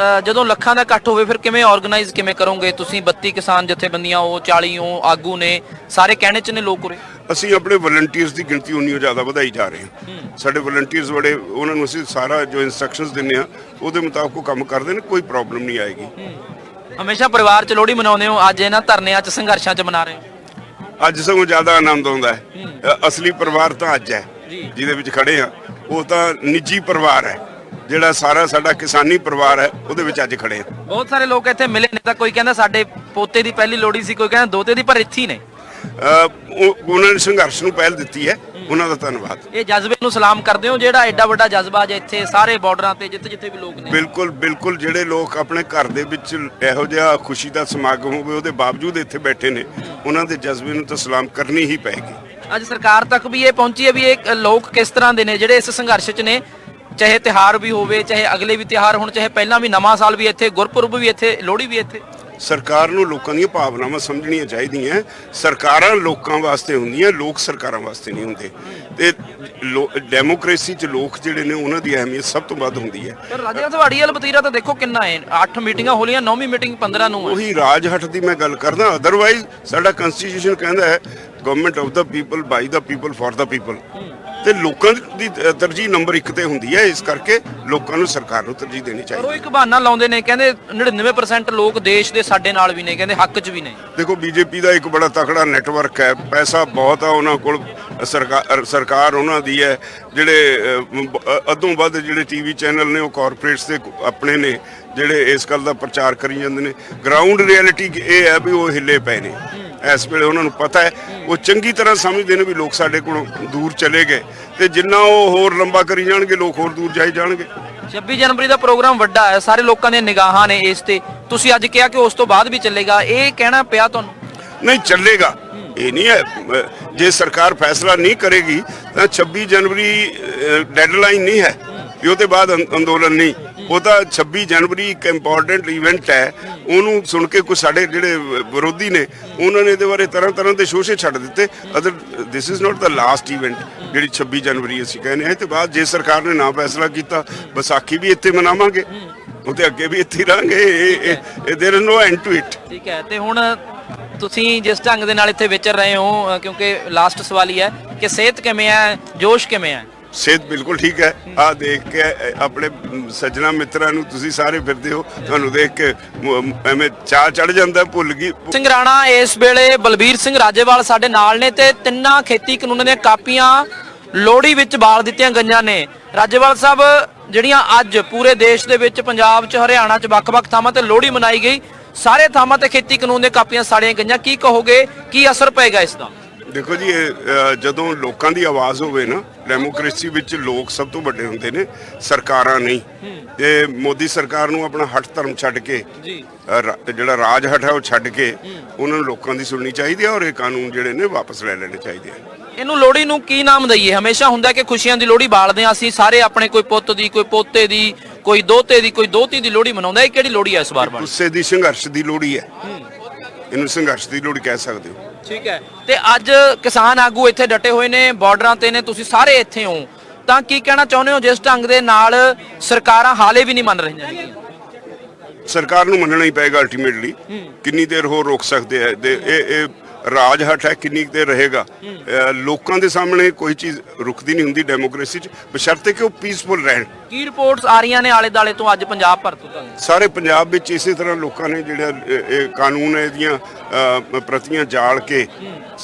ਜਦੋਂ ਲੱਖਾਂ ਦਾ ਇਕੱਠ ਹੋਵੇ ਫਿਰ ਕਿਵੇਂ ਆਰਗੇਨਾਈਜ਼ ਕਿਵੇਂ ਕਰੋਗੇ ਤੁਸੀਂ? 32 ਕਿਸਾਨ ਜਥੇਬੰਦੀਆਂ, ਉਹ 40 ਆਗੂ ਨੇ, ਸਾਰੇ ਕਹਿਣੇ ਚ ਨੇ ਲੋਕ ਉਰੇ। ਅਸੀਂ ਆਪਣੇ ਵਲੰਟੀਅਰਸ ਦੀ ਗਿਣਤੀ ਉਨੀ ਜ਼ਿਆਦਾ ਵਧਾਈ ਜਾ ਰਹੇ ਹਾਂ। ਸਾਡੇ ਵਲੰਟੀਅਰਸ ਬੜੇ, ਉਹਨਾਂ ਨੂੰ ਅਸੀਂ ਸਾਰਾ ਜੋ ਇਨਸਟਰਕਸ਼ਨਸ ਦਿੰਦੇ ਆ ਉਹਦੇ ਮੁਤਾਬਕ ਉਹ ਕੰਮ ਕਰਦੇ ਨੇ, ਕੋਈ ਪ੍ਰੋਬਲਮ ਨਹੀਂ ਆਏਗੀ। ਹਮੇਸ਼ਾ ਪਰਿਵਾਰ 'ਚ ਲੋਹੜੀ ਮਨਾਉਂਦੇ ਹੋ, ਅੱਜ ਇਹਨਾਂ ਧਰਨਿਆਂ 'ਚ, ਸੰਘਰਸ਼ਾਂ 'ਚ ਮਨਾ ਰਹੇ ਹੋ? ਅੱਜ ਸਗੋਂ ਜ਼ਿਆਦਾ ਆਨੰਦ ਆਉਂਦਾ ਹੈ। ਅਸਲੀ ਪਰਿਵਾਰ ਤਾਂ ਅੱਜ ਹੈ ਜਿਹਦੇ ਵਿੱਚ ਖੜੇ ਆ, ਉਹ ਤਾਂ ਨਿੱਜੀ ਪਰਿਵਾਰ ਹੈ, ਜਿਹੜਾ ਸਾਰਾ ਸਾਡਾ ਕਿਸਾਨੀ ਪਰਿਵਾਰ ਹੈ, ਉਹਦੇ ਵਿੱਚ ਅੱਜ ਖੜੇ ਆ। ਬਹੁਤ ਸਾਰੇ ਲੋਕ ਇੱਥੇ ਮਿਲੇ ਨੇ, ਤਾਂ ਕੋਈ ਕਹਿੰਦਾ ਸਾਡੇ ਪੋਤੇ ਦੀ ਪਹਿਲੀ ਲੋਹੜੀ ਸੀ, ਕੋਈ ਕਹਿੰਦਾ ਦੋਤੇ ਦੀ, ਪਰ ਇੱਥੇ ਹੀ ਨੇ। ਉਹਨਾਂ ਨੇ ਸੰਘਰਸ਼ ਨੂੰ ਪਹਿਲ ਦਿੱਤੀ ਹੈ, ਉਹਨਾਂ ਦਾ ਧੰਨਵਾਦ। ਇਹ ਜਜ਼ਬੇ ਨੂੰ ਸਲਾਮ ਕਰਦੇ ਹੋ ਜਿਹੜਾ ਐਡਾ ਵੱਡਾ ਜਜ਼ਬਾ ਜੇ ਇੱਥੇ ਸਾਰੇ ਬਾਰਡਰਾਂ ਤੇ ਜਿੱਥੇ ਵੀ ਲੋਕ ਨੇ? ਬਿਲਕੁਲ ਬਿਲਕੁਲ, ਜਿਹੜੇ ਲੋਕ ਆਪਣੇ ਘਰ ਦੇ ਵਿੱਚ ਇਹੋ ਜਿਹਾ ਖੁਸ਼ੀ ਦਾ ਸਮਾਗਮ ਹੋਵੇ ਉਹਦੇ ਬਾਵਜੂਦ ਇੱਥੇ ਬੈਠੇ ਨੇ, ਉਹਨਾਂ ਦੇ ਜਜ਼ਬੇ ਨੂੰ ਤਾਂ ਸਲਾਮ ਕਰਨੀ ਹੀ ਪਏਗੀ। ਅੱਜ ਸਰਕਾਰ ਤੱਕ ਵੀ ਇਹ ਪਹੁੰਚੀ ਹੈ ਵੀ ਇਹ ਲੋਕ ਕਿਸ ਤਰ੍ਹਾਂ ਦੇ ਨੇ ਜਿਹੜੇ ਇਸ ਸੰਘਰਸ਼ 'ਚ ਨੇ, ਚਾਹੇ ਤਿਉਹਾਰ ਵੀ ਹੋਵੇ, ਚਾਹੇ ਅਗਲੇ ਵੀ ਤਿਉਹਾਰ ਹੋਣ, ਚਾਹੇ ਪਹਿਲਾਂ ਵੀ ਨਵਾਂ ਸਾਲ ਵੀ ਇੱਥੇ, ਗੁਰਪੁਰਬ ਵੀ ਇੱਥੇ, ਲੋਹੜੀ ਵੀ ਇੱਥੇ। ਸਰਕਾਰ ਨੂੰ ਲੋਕਾਂ ਦੀਆਂ ਭਾਵਨਾਵਾਂ ਸਮਝਣੀਆਂ ਚਾਹੀਦੀਆਂ। ਸਰਕਾਰਾਂ ਲੋਕਾਂ ਵਾਸਤੇ ਹੁੰਦੀਆਂ, ਲੋਕ ਸਰਕਾਰਾਂ ਵਾਸਤੇ ਨਹੀਂ ਹੁੰਦੇ। ਤੇ ਡੈਮੋਕ੍ਰੇਸੀ 'ਚ ਲੋਕ ਜਿਹੜੇ ਨੇ ਉਹਨਾਂ ਦੀ ਅਹਿਮੀਅਤ ਸਭ ਤੋਂ ਵੱਧ ਹੁੰਦੀ ਹੈ। ਪਰ ਰਾਜਾ ਤੁਹਾਡੀ ਵਾਲਾ ਵਤੀਰਾ ਤਾਂ ਦੇਖੋ ਕਿੰਨਾ ਹੈ, 8 ਮੀਟਿੰਗਾਂ ਹੋ ਲਈਆਂ, 9ਵੀਂ ਮੀਟਿੰਗ 15 ਨੂੰ ਹੈ। ਉਹੀ ਰਾਜਹਟ ਦੀ ਮੈਂ ਗੱਲ ਕਰਦਾ। ਅਦਰਵਾਈਜ਼ ਸਾਡਾ ਕਨਸਟੀਟਿਊਸ਼ਨ ਕਹਿੰਦਾ ਹੈ government of the people, by the people, for the people. ਤੇ ਲੋਕਾਂ ਦੀ ਤਰਜੀਹ ਨੰਬਰ 1 ਤੇ ਹੁੰਦੀ ਹੈ, ਇਸ ਕਰਕੇ ਲੋਕਾਂ ਨੂੰ ਸਰਕਾਰ ਨੂੰ ਤਰਜੀਹ ਦੇਣੀ ਪਰ ਚਾਹੀਦੀ ਉਹ ਹੈ। ਇੱਕ ਬਹਾਨਾ ਲਾਉਂਦੇ ਨੇ, ਕਹਿੰਦੇ 99% ਲੋਕ ਦੇਸ਼ ਦੇ ਸਾਡੇ ਨਾਲ ਵੀ ਨੇ, ਕਹਿੰਦੇ ਹੱਕ 'ਚ ਵੀ ਨੇ। ਦੇਖੋ ਬੀਜੇਪੀ ਦਾ ਇੱਕ ਬੜਾ ਤਕੜਾ ਨੈਟਵਰਕ ਹੈ, ਪੈਸਾ ਬਹੁਤ ਆ ਉਹਨਾਂ ਕੋਲ, ਸਰਕਾਰ ਉਹਨਾਂ ਦੀ ਹੈ। ਜਿਹੜੇ ਅੱਧੋਂ ਵੱਧ ਜਿਹੜੇ ਟੀਵੀ ਚੈਨਲ ਨੇ ਉਹ ਕਾਰਪੋਰੇਟਸ ਦੇ ਆਪਣੇ ਨੇ, ਜਿਹੜੇ ਇਸ ਗੱਲ ਦਾ ਪ੍ਰਚਾਰ ਕਰੀ ਜਾਂਦੇ ਨੇ। ਗਰਾਊਂਡ ਰਿਐਲਿਟੀ ਇਹ ਹੈ ਵੀ ਉਹ ਹਿੱਲੇ ਪਏ ਨੇ ਇਸ ਵੇਲੇ। ਉਹਨਾਂ ਨੂੰ ਪਤਾ ਹੈ, ਉਹ ਚੰਗੀ ਤਰ੍ਹਾਂ ਸਮਝਦੇ ਨੇ ਵੀ ਲੋਕ ਸਾਡੇ ਕੋਲੋਂ ਦੂਰ ਚਲੇ ਗਏ, ਤੇ ਜਿੰਨਾ ਉਹ ਹੋਰ ਲੰਬਾ ਕਰੀ ਜਾਣਗੇ ਲੋਕ ਹੋਰ ਦੂਰ ਜਾਈ ਜਾਣਗੇ। 26 ਜਨਵਰੀ ਦਾ ਪ੍ਰੋਗਰਾਮ ਵੱਡਾ ਹੈ, ਸਾਰੇ ਲੋਕਾਂ ਦੀਆਂ ਨਿਗਾਹਾਂ ਨੇ ਇਸ ਤੇ। ਤੁਸੀਂ ਅੱਜ ਕਿਹਾ ਕਿ ਉਸ ਤੋਂ ਬਾਅਦ ਵੀ ਚੱਲੇਗਾ, ਇਹ ਕਹਿਣਾ ਪਿਆ ਤੁਹਾਨੂੰ? ਨਹੀਂ ਚੱਲੇਗਾ, ਇਹ ਨਹੀਂ ਹੈ। ਜੇ ਸਰਕਾਰ ਫੈਸਲਾ ਨਹੀਂ ਕਰੇਗੀ ਤਾਂ 26 ਜਨਵਰੀ ਡੈਡਲਾਈਨ ਨਹੀਂ ਹੈ ਵੀ ਉਹਦੇ ਬਾਅਦ ਅੰਦੋਲਨ ਨਹੀਂ। ਉਹ ਤਾਂ 26 ਜਨਵਰੀ ਇੱਕ ਇੰਪੋਰਟੈਂਟ ਇਵੈਂਟ ਹੈ। ਉਹਨੂੰ ਸੁਣ ਕੇ ਕੁਝ ਸਾਡੇ ਜਿਹੜੇ ਵਿਰੋਧੀ ਨੇ ਉਹਨਾਂ ਨੇ ਇਹਦੇ ਬਾਰੇ ਤਰ੍ਹਾਂ ਦੇ ਸ਼ੋਸ਼ੇ ਛੱਡ ਦਿੱਤੇ। Other this is not the last event ਜਿਹੜੀ 26 ਜਨਵਰੀ ਅਸੀਂ ਕਹਿੰਦੇ ਹਾਂ। ਤੇ ਬਾਅਦ ਜੇ ਸਰਕਾਰ ਨੇ ਨਾ ਫੈਸਲਾ ਕੀਤਾ, ਵਿਸਾਖੀ ਵੀ ਇੱਥੇ ਮਨਾਵਾਂਗੇ, ਉਹਦੇ ਅੱਗੇ ਵੀ ਇੱਥੇ ਰਹਾਂਗੇ। There is no end to it. ਠੀਕ ਹੈ। ਤੇ ਹੁਣ ਤੁਸੀਂ ਜਿਸ ਢੰਗ ਦੇ ਨਾਲ ਇੱਥੇ ਵਿਚਰ ਰਹੇ ਹੋ, ਕਿਉਂਕਿ ਲਾਸਟ ਸਵਾਲ ਹੀ ਹੈ ਕਿ ਸਿਹਤ ਕਿਵੇਂ ਹੈ, ਜੋਸ਼ ਕਿਵੇਂ ਹੈ? ਸਿਹਤ ਬਿਲਕੁਲ ਠੀਕ ਹੈ। ਆ ਦੇਖ ਕੇ ਆਪਣੇ ਸੱਜਣਾ ਮਿੱਤਰਾਂ ਨੂੰ ਤੁਸੀਂ ਸਾਰੇ ਫਿਰਦੇ ਹੋ, ਤੁਹਾਨੂੰ ਦੇਖ ਕੇ ਐਵੇਂ ਚਾਹ ਚੜ ਜਾਂਦਾ, ਭੁੱਲ ਗਈ। ਸਿੰਘ ਰਾਣਾ ਇਸ ਵੇਲੇ ਬਲਬੀਰ ਸਿੰਘ ਰਾਜੇਵਾਲ ਸਾਡੇ ਨਾਲ ਨੇ ਤੇ ਤਿੰਨਾਂ ਖੇਤੀ ਕਾਨੂੰਨਾਂ ਦੀਆਂ ਕਾਪੀਆਂ ਲੋਹੜੀ ਵਿੱਚ ਬਾਲ ਦਿੱਤੀਆਂ ਗਈਆਂ ਨੇ। ਰਾਜੇਵਾਲ ਸਾਹਿਬ, ਜਿਹੜੀਆਂ ਅੱਜ ਪੂਰੇ ਦੇਸ਼ ਦੇ ਵਿੱਚ, ਪੰਜਾਬ 'ਚ, ਹਰਿਆਣਾ 'ਚ ਵੱਖ-ਵੱਖ ਥਾਵਾਂ ਤੇ ਲੋਹੜੀ ਮਨਾਈ ਗਈ, ਸਾਰੇ ਥਾਵਾਂ ਤੇ ਖੇਤੀ ਕਾਨੂੰਨ ਦੀਆਂ ਕਾਪੀਆਂ ਸਾੜੀਆਂ ਗਈਆਂ, ਕੀ ਕਹੋਗੇ, ਕੀ ਅਸਰ ਪਏਗਾ ਇਸ ਦਾ? ਦੇਖੋ ਜੀ, ਜਦੋਂ ਲੋਕਾਂ ਦੀ ਆਵਾਜ਼ ਹੋਵੇ ਨਾ, ਡੈਮੋਕ੍ਰੇਸੀ ਵਿੱਚ ਲੋਕ ਸਭ ਤੋਂ ਵੱਡੇ ਹੁੰਦੇ ਨੇ, ਸਰਕਾਰਾਂ ਨਹੀਂ। ਤੇ ਮੋਦੀ ਸਰਕਾਰ ਨੂੰ ਆਪਣਾ ਹੱਠ ਧਰਮ ਛੱਡ ਕੇ, ਜਿਹੜਾ ਰਾਜ ਹੱਠ ਹੈ ਉਹ ਛੱਡ ਕੇ, ਉਹਨਾਂ ਨੂੰ ਲੋਕਾਂ ਦੀ ਸੁਣਨੀ ਚਾਹੀਦੀ ਹੈ ਔਰ ਇਹ ਕਾਨੂੰਨ ਜਿਹੜੇ ਨੇ ਵਾਪਸ ਲੈ ਲੈਣੇ ਚਾਹੀਦੇ ਆ। ਇਹਨੂੰ ਲੋਹੜੀ ਨੂੰ ਕੀ ਨਾਮ ਦਈਏ? ਹਮੇਸ਼ਾ ਹੁੰਦਾ ਕਿ ਖੁਸ਼ੀਆਂ ਦੀ ਲੋਹੜੀ ਬਾਲਦੇ ਆ ਅਸੀਂ ਸਾਰੇ, ਆਪਣੇ ਕੋਈ ਪੁੱਤ ਦੀ, ਕੋਈ ਪੋਤੇ ਦੀ, ਕੋਈ ਦੋਤੇ ਦੀ, ਕੋਈ ਦੋਤੀ ਦੀ ਲੋਹੜੀ ਮਨਾਉਂਦਾ। ਇਹ ਕਿਹੜੀ ਲੋਹੜੀ ਹੈ ਇਸ ਵਾਰ? ਗੁੱਸੇ ਦੀ, ਸੰਘਰਸ਼ ਦੀ ਲੋਹੜੀ ਹੈ। ਇਹਨੂੰ ਸੰਘਰਸ਼ ਦੀ ਲੋਹੜੀ ਕਹਿ ਸਕਦੇ ਹੋ। ਠੀਕ ਹੈ। ਤੇ ਅੱਜ ਕਿਸਾਨ ਆਗੂ ਇੱਥੇ ਡਟੇ ਹੋਏ ਨੇ, ਬਾਰਡਰਾਂ ਤੇ ਨੇ, ਤੁਸੀਂ ਸਾਰੇ ਇੱਥੇ ਹੋ, ਤਾਂ ਕੀ ਕਹਿਣਾ ਚਾਹੁੰਦੇ ਹੋ ਜਿਸ ਢੰਗ ਦੇ ਨਾਲ ਸਰਕਾਰਾਂ ਹਾਲੇ ਵੀ ਨਹੀਂ ਮੰਨ ਰਹੀਆਂ? ਸਰਕਾਰ ਨੂੰ ਮੰਨਣਾ ਹੀ ਪਏਗਾ ਅਲਟੀਮੇਟਲੀ। ਕਿੰਨੀ ਦੇਰ ਹੋਰ ਰੋਕ ਸਕਦੇ ਆ? ਇਹ ਰਾਜ ਹੱਠ ਹੈ, ਕਿੰਨੀ ਦੇਰ ਰਹੇਗਾ? ਲੋਕਾਂ ਦੇ ਸਾਹਮਣੇ ਕੋਈ ਚੀਜ਼ ਰੁਕਦੀ ਨਹੀਂ ਹੁੰਦੀ ਡੈਮੋਕ੍ਰੇਸੀ 'ਚ, ਬਸ਼ਰਤੇ ਕਿ ਉਹ ਪੀਸਫੁਲ ਰਹਿਣ। ਕੀ ਰਿਪੋਰਟਸ ਆ ਰਹੀਆਂ ਨੇ ਆਲੇ ਦਾਲੇ ਤੋਂ ਅੱਜ ਪੰਜਾਬ ਭਰ ਤੋਂ? ਸਾਰੇ ਪੰਜਾਬ ਵਿੱਚ ਇਸੇ ਤਰ੍ਹਾਂ ਲੋਕਾਂ ਨੇ ਜਿਹੜਾ ਇਹ ਕਾਨੂੰਨ ਹੈ ਇਹਦੀਆਂ ਪ੍ਰਤੀਆਂ ਜਾਲ ਕੇ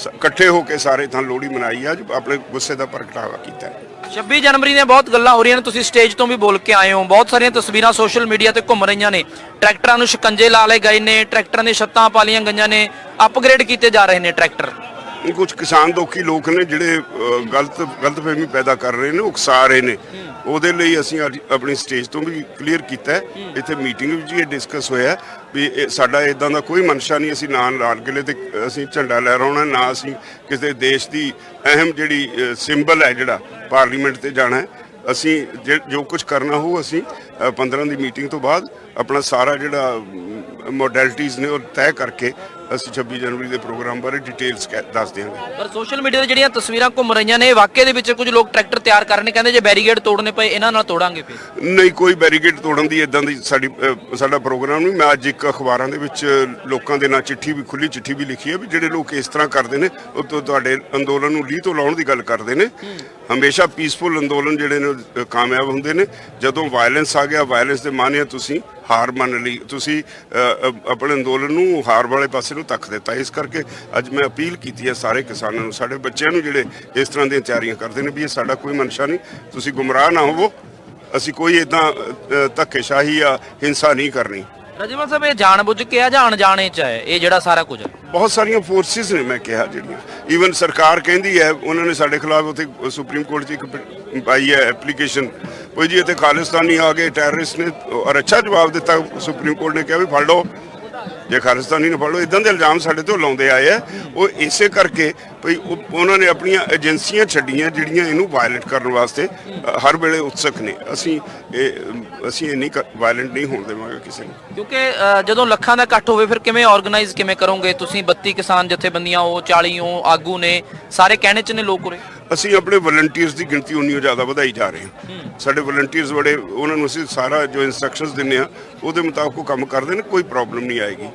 ਇਕੱਠੇ ਹੋ ਕੇ ਸਾਰੇ ਥਾਂ ਲੋਹੜੀ ਮਨਾਈ ਆ, ਆਪਣੇ ਗੁੱਸੇ ਦਾ ਪ੍ਰਗਟਾਵਾ ਕੀਤਾ। 26 ਜਨਵਰੀ ਦੀਆਂ ਬਹੁਤ ਗੱਲਾਂ ਹੋ ਰਹੀਆਂ ਨੇ, ਤੁਸੀਂ ਸਟੇਜ ਤੋਂ ਵੀ ਬੋਲ ਕੇ ਆਏ ਹੋ, ਬਹੁਤ ਸਾਰੀਆਂ ਤਸਵੀਰਾਂ ਸੋਸ਼ਲ ਮੀਡੀਆ ਤੇ ਘੁੰਮ ਰਹੀਆਂ ਨੇ। ਟਰੈਕਟਰਾਂ ਨੂੰ ਸ਼ਿਕੰਜੇ ਲਾ ਲਏ ਗਏ ਨੇ, ਟਰੈਕਟਰਾਂ ਦੀਆਂ ਛੱਤਾਂ ਪਾ ਲਈਆਂ ਗਈਆਂ ਨੇ, ਅਪਗ੍ਰੇਡ ਕੀਤੇ ਜਾ ਰਹੇ ਨੇ ਟਰੈਕਟਰ। ਕੁਝ ਕਿਸਾਨ ਦੋਖੀ ਲੋਕ ਨੇ ਜਿਹੜੇ ਗਲਤਫਹਿਮੀ ਪੈਦਾ ਕਰ ਰਹੇ ਨੇ, ਉਕਸਾ ਰਹੇ ਨੇ। ਉਹਦੇ ਲਈ ਅਸੀਂ ਆਪਣੀ ਸਟੇਜ ਤੋਂ ਵੀ ਕਲੀਅਰ ਕੀਤਾ ਹੈ, ਇੱਥੇ ਮੀਟਿੰਗ ਵਿੱਚ ਇਹ ਡਿਸਕਸ ਹੋਇਆ ਵੀ ਸਾਡਾ ਇਦਾਂ ਦਾ ਕੋਈ ਮਨਸ਼ਾ ਨਹੀਂ। ਅਸੀਂ ਨਾ ਲਾਲ ਕਿਲੇ ਤੇ ਅਸੀਂ ਝੰਡਾ ਲਹਿਰਾਉਣਾ, ਨਾ ਅਸੀਂ ਕਿਸੇ ਦੇਸ਼ ਦੀ ਅਹਿਮ ਜਿਹੜੀ ਸਿੰਬਲ ਹੈ ਜਿਹੜਾ ਪਾਰਲੀਮੈਂਟ ਤੇ ਜਾਣਾ। ਅਸੀਂ ਜੋ ਕੁਝ ਕਰਨਾ ਹੋ, ਅਸੀਂ 15 ਦੀ ਮੀਟਿੰਗ ਤੋਂ ਬਾਅਦ ਆਪਣਾ ਸਾਰਾ ਜਿਹੜਾ ਮੋਡੈਲਿਟੀਜ਼ ਨੇ ਉਹ ਤੈਅ ਕਰਕੇ ਅਸੀਂ 26 ਜਨਵਰੀ ਦੇ ਪ੍ਰੋਗਰਾਮ ਬਾਰੇ ਡਿਟੇਲਸ ਦੱਸ ਦਿਆਂਗੇ। ਪਰ ਸੋਸ਼ਲ ਮੀਡੀਆ ਤੇ ਜਿਹੜੀਆਂ ਤਸਵੀਰਾਂ ਘੁੰਮ ਰਹੀਆਂ ਨੇ, ਵਾਕਈ ਦੇ ਵਿੱਚ ਕੁਝ ਲੋਕ ਟਰੈਕਟਰ ਤਿਆਰ ਕਰ ਰਹੇ ਨੇ, ਕਹਿੰਦੇ ਜੇ ਬੈਰੀਗੇਡ ਤੋੜਨੇ ਪਏ ਇਹਨਾਂ ਨਾਲ ਤੋੜਾਂਗੇ। ਫਿਰ ਨਹੀਂ, ਕੋਈ ਬੈਰੀਗੇਡ ਤੋੜਨ ਦੀ ਇਦਾਂ ਦੀ ਸਾਡਾ ਪ੍ਰੋਗਰਾਮ ਨਹੀਂ। ਮੈਂ ਅੱਜ ਇੱਕ ਅਖਬਾਰਾਂ ਦੇ ਵਿੱਚ ਲੋਕਾਂ ਦੇ ਨਾਲ ਚਿੱਠੀ ਵੀ, ਖੁੱਲੀ ਚਿੱਠੀ ਵੀ ਲਿਖੀ ਹੈ ਵੀ ਜਿਹੜੇ ਲੋਕ ਇਸ ਤਰ੍ਹਾਂ ਕਰਦੇ ਨੇ ਉਹ ਤੁਹਾਡੇ ਅੰਦੋਲਨ ਨੂੰ ਲੀਹ ਤੋਂ ਲਾਉਣ ਦੀ ਗੱਲ ਕਰਦੇ ਨੇ। ਹਮੇਸ਼ਾ ਪੀਸਫੁਲ ਅੰਦੋਲਨ ਜਿਹੜੇ ਨੇ ਕਾਮਯਾਬ ਹੁੰਦੇ ਨੇ। ਜਦੋਂ ਵਾਇਲੈਂਸ ਆ ਗਿਆ, ਵਾਇਲੈਂਸ ਦੇ ਮਾਨਿਆ ਤੁਸੀਂ ਹਾਰ ਮੰਨ ਲਈ, ਤੁਸੀਂ ਆਪਣੇ ਅੰਦੋਲਨ ਨੂੰ ਹਾਰ ਵਾਲੇ ਪਾਸੇ ਨੂੰ ਧੱਕ ਦਿੱਤਾ। ਇਸ ਕਰਕੇ ਅੱਜ ਮੈਂ ਅਪੀਲ ਕੀਤੀ ਹੈ ਸਾਰੇ ਕਿਸਾਨਾਂ ਨੂੰ, ਸਾਡੇ ਬੱਚਿਆਂ ਨੂੰ ਜਿਹੜੇ ਇਸ ਤਰ੍ਹਾਂ ਦੀਆਂ ਤਿਆਰੀਆਂ ਕਰਦੇ ਨੇ ਵੀ ਇਹ ਸਾਡਾ ਕੋਈ ਮਨਸ਼ਾ ਨਹੀਂ, ਤੁਸੀਂ ਗੁੰਮਰਾਹ ਨਾ ਹੋਵੋ। ਅਸੀਂ ਕੋਈ ਇਦਾਂ ਧੱਕੇਸ਼ਾਹੀ ਜਾਂ ਹਿੰਸਾ ਨਹੀਂ ਕਰਨੀ। ਰਾਜੇਵਾਲ ਸਾਹਿਬ ਇਹ ਜਾਣਬੁੱਝ ਕੇ ਆ ਜਾਂ ਅਣਜਾਣੇ ਚ ਹੈ ਇਹ ਜਿਹੜਾ ਸਾਰਾ ਕੁਝ? ਬਹੁਤ ਸਾਰੀਆਂ ਫੋਰਸਿਸ ਨੇ, ਮੈਂ ਕਿਹਾ, ਜਿਹੜੀਆਂ ਈਵਨ ਸਰਕਾਰ ਕਹਿੰਦੀ ਹੈ, ਉਹਨਾਂ ਨੇ ਸਾਡੇ ਖਿਲਾਫ ਉੱਥੇ ਸੁਪਰੀਮ ਕੋਰਟ 'ਚ ਇੱਕ ਪਾਈ ਹੈ ਐਪਲੀਕੇਸ਼ਨ, ਕੋਈ ਜੀ ਇੱਥੇ ਖਾਲਿਸਤਾਨੀ ਆ ਗਏ, ਟੈਰਰਿਸਟ ਨੇ, ਔਰ ਅੱਛਾ ਜਵਾਬ ਦਿੱਤਾ ਸੁਪਰੀਮ ਕੋਰਟ ਨੇ, ਕਿਹਾ ਵੀ ਫੜ ਲਓ, ਜੇ ਖਾਲਿਸਤਾਨੀ ਨੂੰ ਫੜ ਲਓ। ਇਦਾਂ ਦੇ ਇਲਜ਼ਾਮ ਸਾਡੇ ਤੋਂ ਲਾਉਂਦੇ ਆਏ ਆ। ਉਹ ਇਸੇ ਕਰਕੇ ਭਈ ਉਹਨਾਂ ਨੇ ਆਪਣੀਆਂ ਏਜੰਸੀਆਂ ਛੱਡੀਆਂ ਜਿਹੜੀਆਂ ਇਹਨੂੰ ਵਾਇਲੇਟ ਕਰਨ ਵਾਸਤੇ ਹਰ ਵੇਲੇ ਉਤਸਕ ਨੇ। ਅਸੀਂ ਇੰਨੀ ਵਾਇਲੈਂਟ ਨਹੀਂ ਹੋਣ ਦੇਵਾਂਗੇ ਕਿਸੇ ਨੂੰ, ਕਿਉਂਕਿ ਜਦੋਂ ਲੱਖਾਂ ਦਾ ਇਕੱਠ ਹੋਵੇ ਫਿਰ ਕਿਵੇਂ ਆਰਗੇਨਾਈਜ਼ ਕਿਵੇਂ ਕਰੋਗੇ ਤੁਸੀਂ? 32 ਕਿਸਾਨ ਜਥੇਬੰਦੀਆਂ, ਉਹ 40 ਆਗੂ ਨੇ, ਸਾਰੇ ਕਹਿਣੇ ਚ ਨੇ ਲੋਕ ਉਰੇ। ਅਸੀਂ ਆਪਣੇ ਵਲੰਟੀਅਰਸ ਦੀ ਗਿਣਤੀ ਉਨੀ ਜ਼ਿਆਦਾ ਵਧਾਈ ਜਾ ਰਹੇ ਹਾਂ। ਸਾਡੇ ਵਲੰਟੀਅਰਸ ਬੜੇ, ਉਹਨਾਂ ਨੂੰ ਅਸੀਂ ਸਾਰਾ ਜੋ ਇਨਸਟਰਕਸ਼ਨਸ ਦਿੰਦੇ ਆ ਉਹਦੇ ਮੁਤਾਬਕ ਉਹ ਕੰਮ ਕਰਦੇ ਨੇ, ਕੋਈ ਪ੍ਰੋਬਲਮ ਨਹੀਂ ਆਏਗੀ।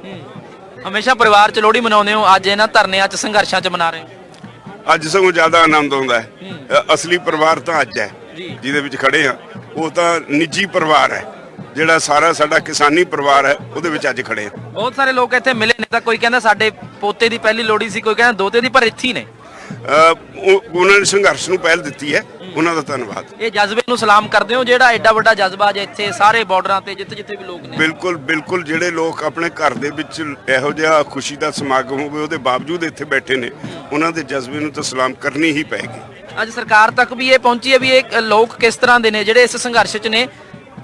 ਹਮੇਸ਼ਾ ਪਰਿਵਾਰ ਚ ਲੋਹੜੀ ਮਨਾਉਂਦੇ ਹੋ, ਅੱਜ ਇਹਨਾਂ ਧਰਨਿਆਂ ਚ ਸੰਘਰਸ਼ਾਂ ਚ ਮਨਾ ਰਹੇ ਹੋ? ਅੱਜ ਸਗੋਂ ਜ਼ਿਆਦਾ ਆਨੰਦ ਆਉਂਦਾ ਹੈ। ਅਸਲੀ ਪਰਿਵਾਰ ਤਾਂ ਅੱਜ ਹੈ ਜਿਹਦੇ ਵਿੱਚ ਖੜੇ ਆ, ਉਹ ਤਾਂ ਨਿੱਜੀ ਪਰਿਵਾਰ ਹੈ। ਜਿਹੜਾ ਸਾਰਾ ਸਾਡਾ ਕਿਸਾਨੀ ਪਰਿਵਾਰ ਹੈ ਉਹਦੇ ਵਿੱਚ ਅੱਜ ਖੜੇ ਆ। ਬਹੁਤ ਸਾਰੇ ਲੋਕ ਇੱਥੇ ਮਿਲੇ ਨੇ, ਤਾਂ ਕੋਈ ਕਹਿੰਦਾ ਸਾਡੇ ਪੋਤੇ ਦੀ ਪਹਿਲੀ ਲੋਹੜੀ ਸੀ, ਕੋਈ ਕਹਿੰਦਾ ਦੋਤੇ ਦੀ, ਪਰ ਇੱਥੇ ਹੀ ਨੇ। ਉਹਨਾਂ ਨੇ ਸੰਘਰਸ਼ ਨੂੰ ਪਹਿਲ ਦਿੱਤੀ ਹੈ, ਉਹਨਾਂ ਦਾ ਧੰਨਵਾਦ। ਇਹ ਜਜ਼ਬੇ ਨੂੰ ਸਲਾਮ ਕਰਦੇ ਹੋ ਜਿਹੜਾ ਐਡਾ ਵੱਡਾ ਜਜ਼ਬਾ ਅੱਜ ਇੱਥੇ ਸਾਰੇ ਬਾਰਡਰਾਂ ਤੇ ਜਿੱਥੇ ਜਿੱਥੇ ਵੀ ਲੋਕ ਨੇ? ਬਿਲਕੁਲ ਬਿਲਕੁਲ, ਜਿਹੜੇ ਲੋਕ ਆਪਣੇ ਘਰ ਦੇ ਵਿੱਚ ਇਹੋ ਜਿਹਾ ਖੁਸ਼ੀ ਦਾ ਸਮਾਗਮ ਹੋਵੇ ਉਹਦੇ ਬਾਵਜੂਦ ਇੱਥੇ ਬੈਠੇ ਨੇ, ਉਹਨਾਂ ਦੇ ਜਜ਼ਬੇ ਨੂੰ ਤਾਂ ਸਲਾਮ ਕਰਨੀ ਹੀ ਪਏਗੀ। ਅੱਜ ਸਰਕਾਰ ਤੱਕ ਵੀ ਇਹ ਪਹੁੰਚੀ ਹੈ ਵੀ ਇਹ ਲੋਕ ਕਿਸ ਤਰ੍ਹਾਂ ਦੇ ਨੇ ਜਿਹੜੇ ਇਸ ਸੰਘਰਸ਼ 'ਚ ਨੇ,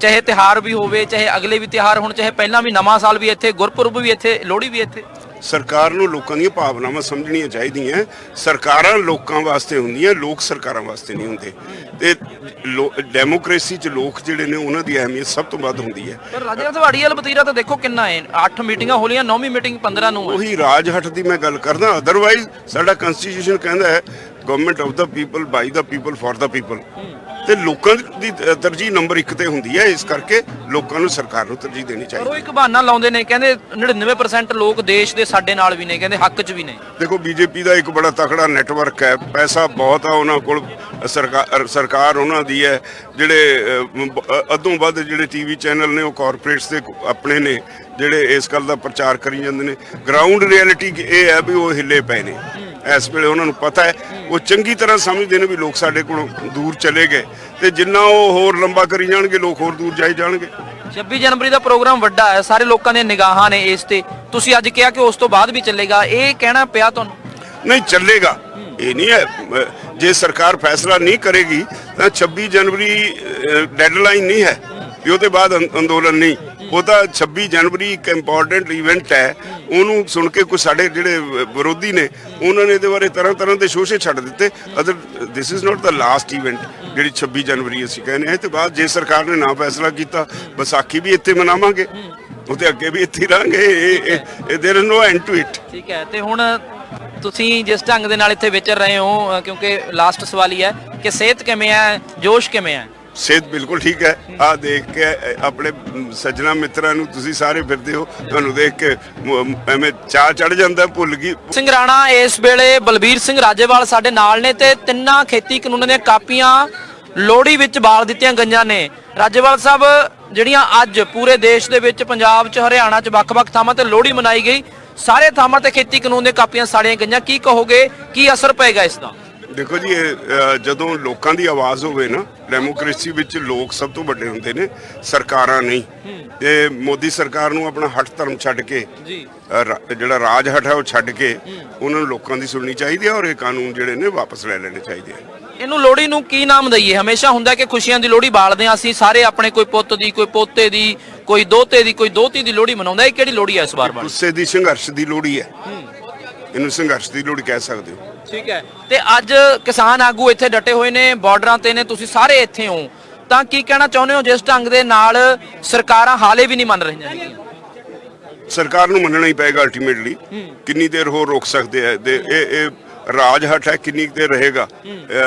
ਚਾਹੇ ਤਿਉਹਾਰ ਵੀ ਹੋਵੇ, ਚਾਹੇ ਅਗਲੇ ਵੀ ਤਿਉਹਾਰ ਹੋਣ, ਚਾਹੇ ਪਹਿਲਾਂ ਵੀ ਨਵਾਂ ਸਾਲ ਵੀ ਇੱਥੇ, ਗੁਰਪੁਰਬ ਵੀ ਇੱਥੇ, ਲੋਹੜੀ ਵੀ ਇੱਥੇ। ਸਰਕਾਰ ਨੂੰ ਲੋਕਾਂ ਦੀਆਂ ਭਾਵਨਾਵਾਂ ਸਮਝਣੀਆਂ ਚਾਹੀਦੀਆਂ। ਸਰਕਾਰਾਂ ਲੋਕਾਂ ਵਾਸਤੇ ਹੁੰਦੀਆਂ, ਲੋਕ ਸਰਕਾਰਾਂ ਵਾਸਤੇ ਨਹੀਂ ਹੁੰਦੇ। ਤੇ ਡੈਮੋਕ੍ਰੇਸੀ 'ਚ ਲੋਕ ਜਿਹੜੇ ਨੇ ਉਹਨਾਂ ਦੀ ਅਹਿਮੀਅਤ ਸਭ ਤੋਂ ਵੱਧ ਹੁੰਦੀ ਹੈ। ਪਰ ਰਾਜਾ ਸਵਾੜੀ ਵਾਲਾ ਵਤੀਰਾ ਤਾਂ ਦੇਖੋ ਕਿੰਨਾ ਹੈ, 8 ਮੀਟਿੰਗਾਂ ਹੋ ਲਈਆਂ, 9ਵੀਂ ਮੀਟਿੰਗ 15 ਨੂੰ। ਉਹੀ ਰਾਜਹੱਟ ਦੀ ਮੈਂ ਗੱਲ ਕਰਦਾ। ਅਦਰਵਾਈਜ਼ ਸਾਡਾ ਕਨਸਟੀਟਿਊਸ਼ਨ ਕਹਿੰਦਾ ਹੈ government of the people, by the people, for the people. ਤੇ ਲੋਕਾਂ ਦੀ ਤਰਜੀਹ ਨੰਬਰ 1 ਤੇ ਹੁੰਦੀ ਹੈ, ਇਸ ਕਰਕੇ ਲੋਕਾਂ ਨੂੰ ਸਰਕਾਰ ਨੂੰ ਤਰਜੀਹ ਦੇਣੀ ਚਾਹੀਦੀ ਹੈ। ਉਹ ਇੱਕ ਬਹਾਨਾ ਲਾਉਂਦੇ ਨੇ, ਕਹਿੰਦੇ 99% ਲੋਕ ਦੇਸ਼ ਦੇ ਸਾਡੇ ਨਾਲ ਵੀ ਨੇ, ਕਹਿੰਦੇ ਹੱਕ 'ਚ ਵੀ ਨੇ। ਦੇਖੋ, ਬੀਜੇਪੀ ਦਾ ਇੱਕ ਬੜਾ ਤਕੜਾ ਨੈਟਵਰਕ ਹੈ, ਪੈਸਾ ਬਹੁਤ ਆ ਉਹਨਾਂ ਕੋਲ, ਸਰਕਾਰ ਉਹਨਾਂ ਦੀ ਹੈ। ਜਿਹੜੇ ਅੱਧੋਂ ਵੱਧ ਜਿਹੜੇ ਟੀਵੀ ਚੈਨਲ ਨੇ ਉਹ ਕਾਰਪੋਰੇਟਸ ਦੇ ਆਪਣੇ ਨੇ, ਜਿਹੜੇ ਇਸ ਗੱਲ ਦਾ ਪ੍ਰਚਾਰ ਕਰੀ ਜਾਂਦੇ ਨੇ। ਗਰਾਊਂਡ ਰਿਐਲਿਟੀ ਇਹ ਹੈ ਵੀ ਉਹ ਹਿੱਲੇ ਪਏ ਨੇ ਇਸ ਵੇਲੇ। ਉਹਨਾਂ ਨੂੰ ਪਤਾ ਹੈ, ਉਹ ਚੰਗੀ ਤਰ੍ਹਾਂ ਸਮਝਦੇ ਨੇ ਵੀ ਲੋਕ ਸਾਡੇ ਕੋਲੋਂ ਦੂਰ ਚਲੇ ਗਏ, ਤੇ ਜਿੰਨਾ ਉਹ ਹੋਰ ਲੰਬਾ ਕਰੀ ਜਾਣਗੇ ਲੋਕ ਹੋਰ ਦੂਰ ਜਾਈ ਜਾਣਗੇ। 26 ਜਨਵਰੀ ਦਾ ਪ੍ਰੋਗਰਾਮ ਵੱਡਾ ਹੈ, ਸਾਰੇ ਲੋਕਾਂ ਦੀਆਂ ਨਿਗਾਹਾਂ ਨੇ ਇਸ ਤੇ। ਤੁਸੀਂ ਅੱਜ ਕਿਹਾ ਕਿ ਉਸ ਤੋਂ ਬਾਅਦ ਵੀ ਚੱਲੇਗਾ, ਇਹ ਕਹਿਣਾ ਪਿਆ ਤੁਹਾਨੂੰ? ਨਹੀਂ, ਚੱਲੇਗਾ। ਇਹ ਨਹੀਂ ਹੈ, ਜੇ ਸਰਕਾਰ ਫੈਸਲਾ ਨਹੀਂ ਕਰੇਗੀ ਤਾਂ 26 ਜਨਵਰੀ ਡੈਡਲਾਈਨ ਨਹੀਂ ਹੈ ਵੀ ਉਹਦੇ ਬਾਅਦ ਅੰਦੋਲਨ ਨਹੀਂ। ਉਹ ਤਾਂ 26 ਜਨਵਰੀ ਇੱਕ ਇੰਪੋਰਟੈਂਟ ਇਵੈਂਟ ਹੈ। ਉਹਨੂੰ ਸੁਣ ਕੇ ਕੁਝ ਸਾਡੇ ਜਿਹੜੇ ਵਿਰੋਧੀ ਨੇ ਉਹਨਾਂ ਨੇ ਇਹਦੇ ਬਾਰੇ ਤਰ੍ਹਾਂ ਦੇ ਸ਼ੋਸ਼ੇ ਛੱਡ ਦਿੱਤੇ। Other this is not the last event ਜਿਹੜੀ 26 ਜਨਵਰੀ ਅਸੀਂ ਕਹਿੰਦੇ ਹਾਂ। ਇਹ ਤੋਂ ਬਾਅਦ ਜੇ ਸਰਕਾਰ ਨੇ ਨਾ ਫੈਸਲਾ ਕੀਤਾ, ਵਿਸਾਖੀ ਵੀ ਇੱਥੇ ਮਨਾਵਾਂਗੇ, ਉਹਦੇ ਅੱਗੇ ਵੀ ਇੱਥੇ ਰਹਾਂਗੇ। There is no end to it. ਠੀਕ ਹੈ। ਤੇ ਹੁਣ ਤੁਸੀਂ ਜਿਸ ਢੰਗ ਦੇ ਨਾਲ ਇੱਥੇ ਵਿਚਰ ਰਹੇ ਹੋ, ਕਿਉਂਕਿ ਲਾਸਟ ਸਵਾਲ ਹੀ ਹੈ ਕਿ ਸਿਹਤ ਕਿਵੇਂ ਹੈ, ਜੋਸ਼ ਕਿਵੇਂ ਹੈ? ਸਿਹਤ ਬਿਲਕੁਲ ਠੀਕ ਹੈ। ਆ ਦੇਖ ਕੇ ਆਪਣੇ ਸੱਜਣਾ ਮਿੱਤਰਾਂ ਨੂੰ ਤੁਸੀਂ ਸਾਰੇ ਫਿਰਦੇ ਹੋ, ਤੁਹਾਨੂੰ ਦੇਖ ਕੇ ਐਵੇਂ ਚਾਹ ਚੜ ਜਾਂਦਾ, ਭੁੱਲ ਗਈ। ਸਿੰਘ ਰਾਣਾ ਇਸ ਵੇਲੇ ਬਲਬੀਰ ਸਿੰਘ ਰਾਜੇਵਾਲ ਸਾਡੇ ਨਾਲ ਨੇ, ਤੇ ਤਿੰਨਾਂ ਖੇਤੀ ਕਾਨੂੰਨਾਂ ਦੀਆਂ ਕਾਪੀਆਂ ਲੋਹੜੀ ਵਿੱਚ ਬਾਲ ਦਿੱਤੀਆਂ ਗਈਆਂ ਨੇ। ਰਾਜੇਵਾਲ ਸਾਹਿਬ, ਜਿਹੜੀਆਂ ਅੱਜ ਪੂਰੇ ਦੇਸ਼ ਦੇ ਵਿੱਚ, ਪੰਜਾਬ 'ਚ, ਹਰਿਆਣਾ 'ਚ, ਵੱਖ-ਵੱਖ ਥਾਵਾਂ ਤੇ ਲੋਹੜੀ ਮਨਾਈ ਗਈ, ਸਾਰੇ ਥਾਵਾਂ ਤੇ ਖੇਤੀ ਕਾਨੂੰਨ ਦੀਆਂ ਕਾਪੀਆਂ ਸਾੜੀਆਂ ਗਈਆਂ, ਕੀ ਕਹੋਗੇ, ਕੀ ਅਸਰ ਪਏਗਾ ਇਸ ਦਾ? ਦੇਖੋ ਜੀ, ਜਦੋਂ ਲੋਕਾਂ ਦੀ ਆਵਾਜ਼ ਹੋਵੇ ਨਾ, ਡੈਮੋਕ੍ਰੇਸੀ ਵਿੱਚ ਲੋਕ ਸਭ ਤੋਂ ਵੱਡੇ ਹੁੰਦੇ ਨੇ, ਸਰਕਾਰਾਂ ਨਹੀਂ। ਤੇ ਮੋਦੀ ਸਰਕਾਰ ਨੂੰ ਆਪਣਾ ਹੱਠ ਧਰਮ ਛੱਡ ਕੇ, ਜਿਹੜਾ ਰਾਜ ਹੱਠ ਹੈ ਉਹ ਛੱਡ ਕੇ, ਉਹਨਾਂ ਨੂੰ ਲੋਕਾਂ ਦੀ ਸੁਣਨੀ ਚਾਹੀਦੀ ਹੈ, ਔਰ ਇਹ ਕਾਨੂੰਨ ਜਿਹੜੇ ਨੇ ਵਾਪਸ ਲੈ ਲੈਣੇ ਚਾਹੀਦੇ ਆ। ਇਹਨੂੰ ਲੋਹੜੀ ਨੂੰ ਕੀ ਨਾਮ ਦਈਏ? ਹਮੇਸ਼ਾ ਹੁੰਦਾ ਕਿ ਖੁਸ਼ੀਆਂ ਦੀ ਲੋਹੜੀ ਬਾਲਦੇ ਆ ਅਸੀਂ ਸਾਰੇ, ਆਪਣੇ ਕੋਈ ਪੁੱਤ ਦੀ, ਕੋਈ ਪੋਤੇ ਦੀ, ਕੋਈ ਦੋਤੇ ਦੀ, ਕੋਈ ਦੋਤੀ ਦੀ ਲੋਹੜੀ ਮਨਾਉਂਦਾ। ਇਹ ਕਿਹੜੀ ਲੋਹੜੀ ਹੈ ਇਸ ਵਾਰ? ਗੁੱਸੇ ਦੀ, ਸੰਘਰਸ਼ ਦੀ ਲੋਹੜੀ ਹੈ। ਇਹਨੂੰ ਸੰਘਰਸ਼ ਦੀ ਲੋਹੜੀ ਕਹਿ ਸਕਦੇ ਹੋ। ਠੀਕ ਹੈ। ਤੇ ਅੱਜ ਕਿਸਾਨ ਆਗੂ ਇੱਥੇ ਡਟੇ ਹੋਏ ਨੇ, ਬਾਰਡਰਾਂ ਤੇ ਨੇ, ਤੁਸੀਂ ਸਾਰੇ ਇੱਥੇ ਹੋ, ਤਾਂ ਕੀ ਕਹਿਣਾ ਚਾਹੁੰਦੇ ਹੋ ਜਿਸ ਢੰਗ ਦੇ ਨਾਲ ਸਰਕਾਰਾਂ ਹਾਲੇ ਵੀ ਨਹੀਂ ਮੰਨ ਰਹੀਆਂ? ਸਰਕਾਰ ਨੂੰ ਮੰਨਣਾ ਹੀ ਪਏਗਾ ਅਲਟੀਮੇਟਲੀ। ਕਿੰਨੀ ਦੇਰ ਹੋਰ ਰੋਕ ਸਕਦੇ ਆ? ਇਹ ਰਾਜ ਹੱਠ ਹੈ, ਕਿੰਨੀ ਦੇਰ ਰਹੇਗਾ?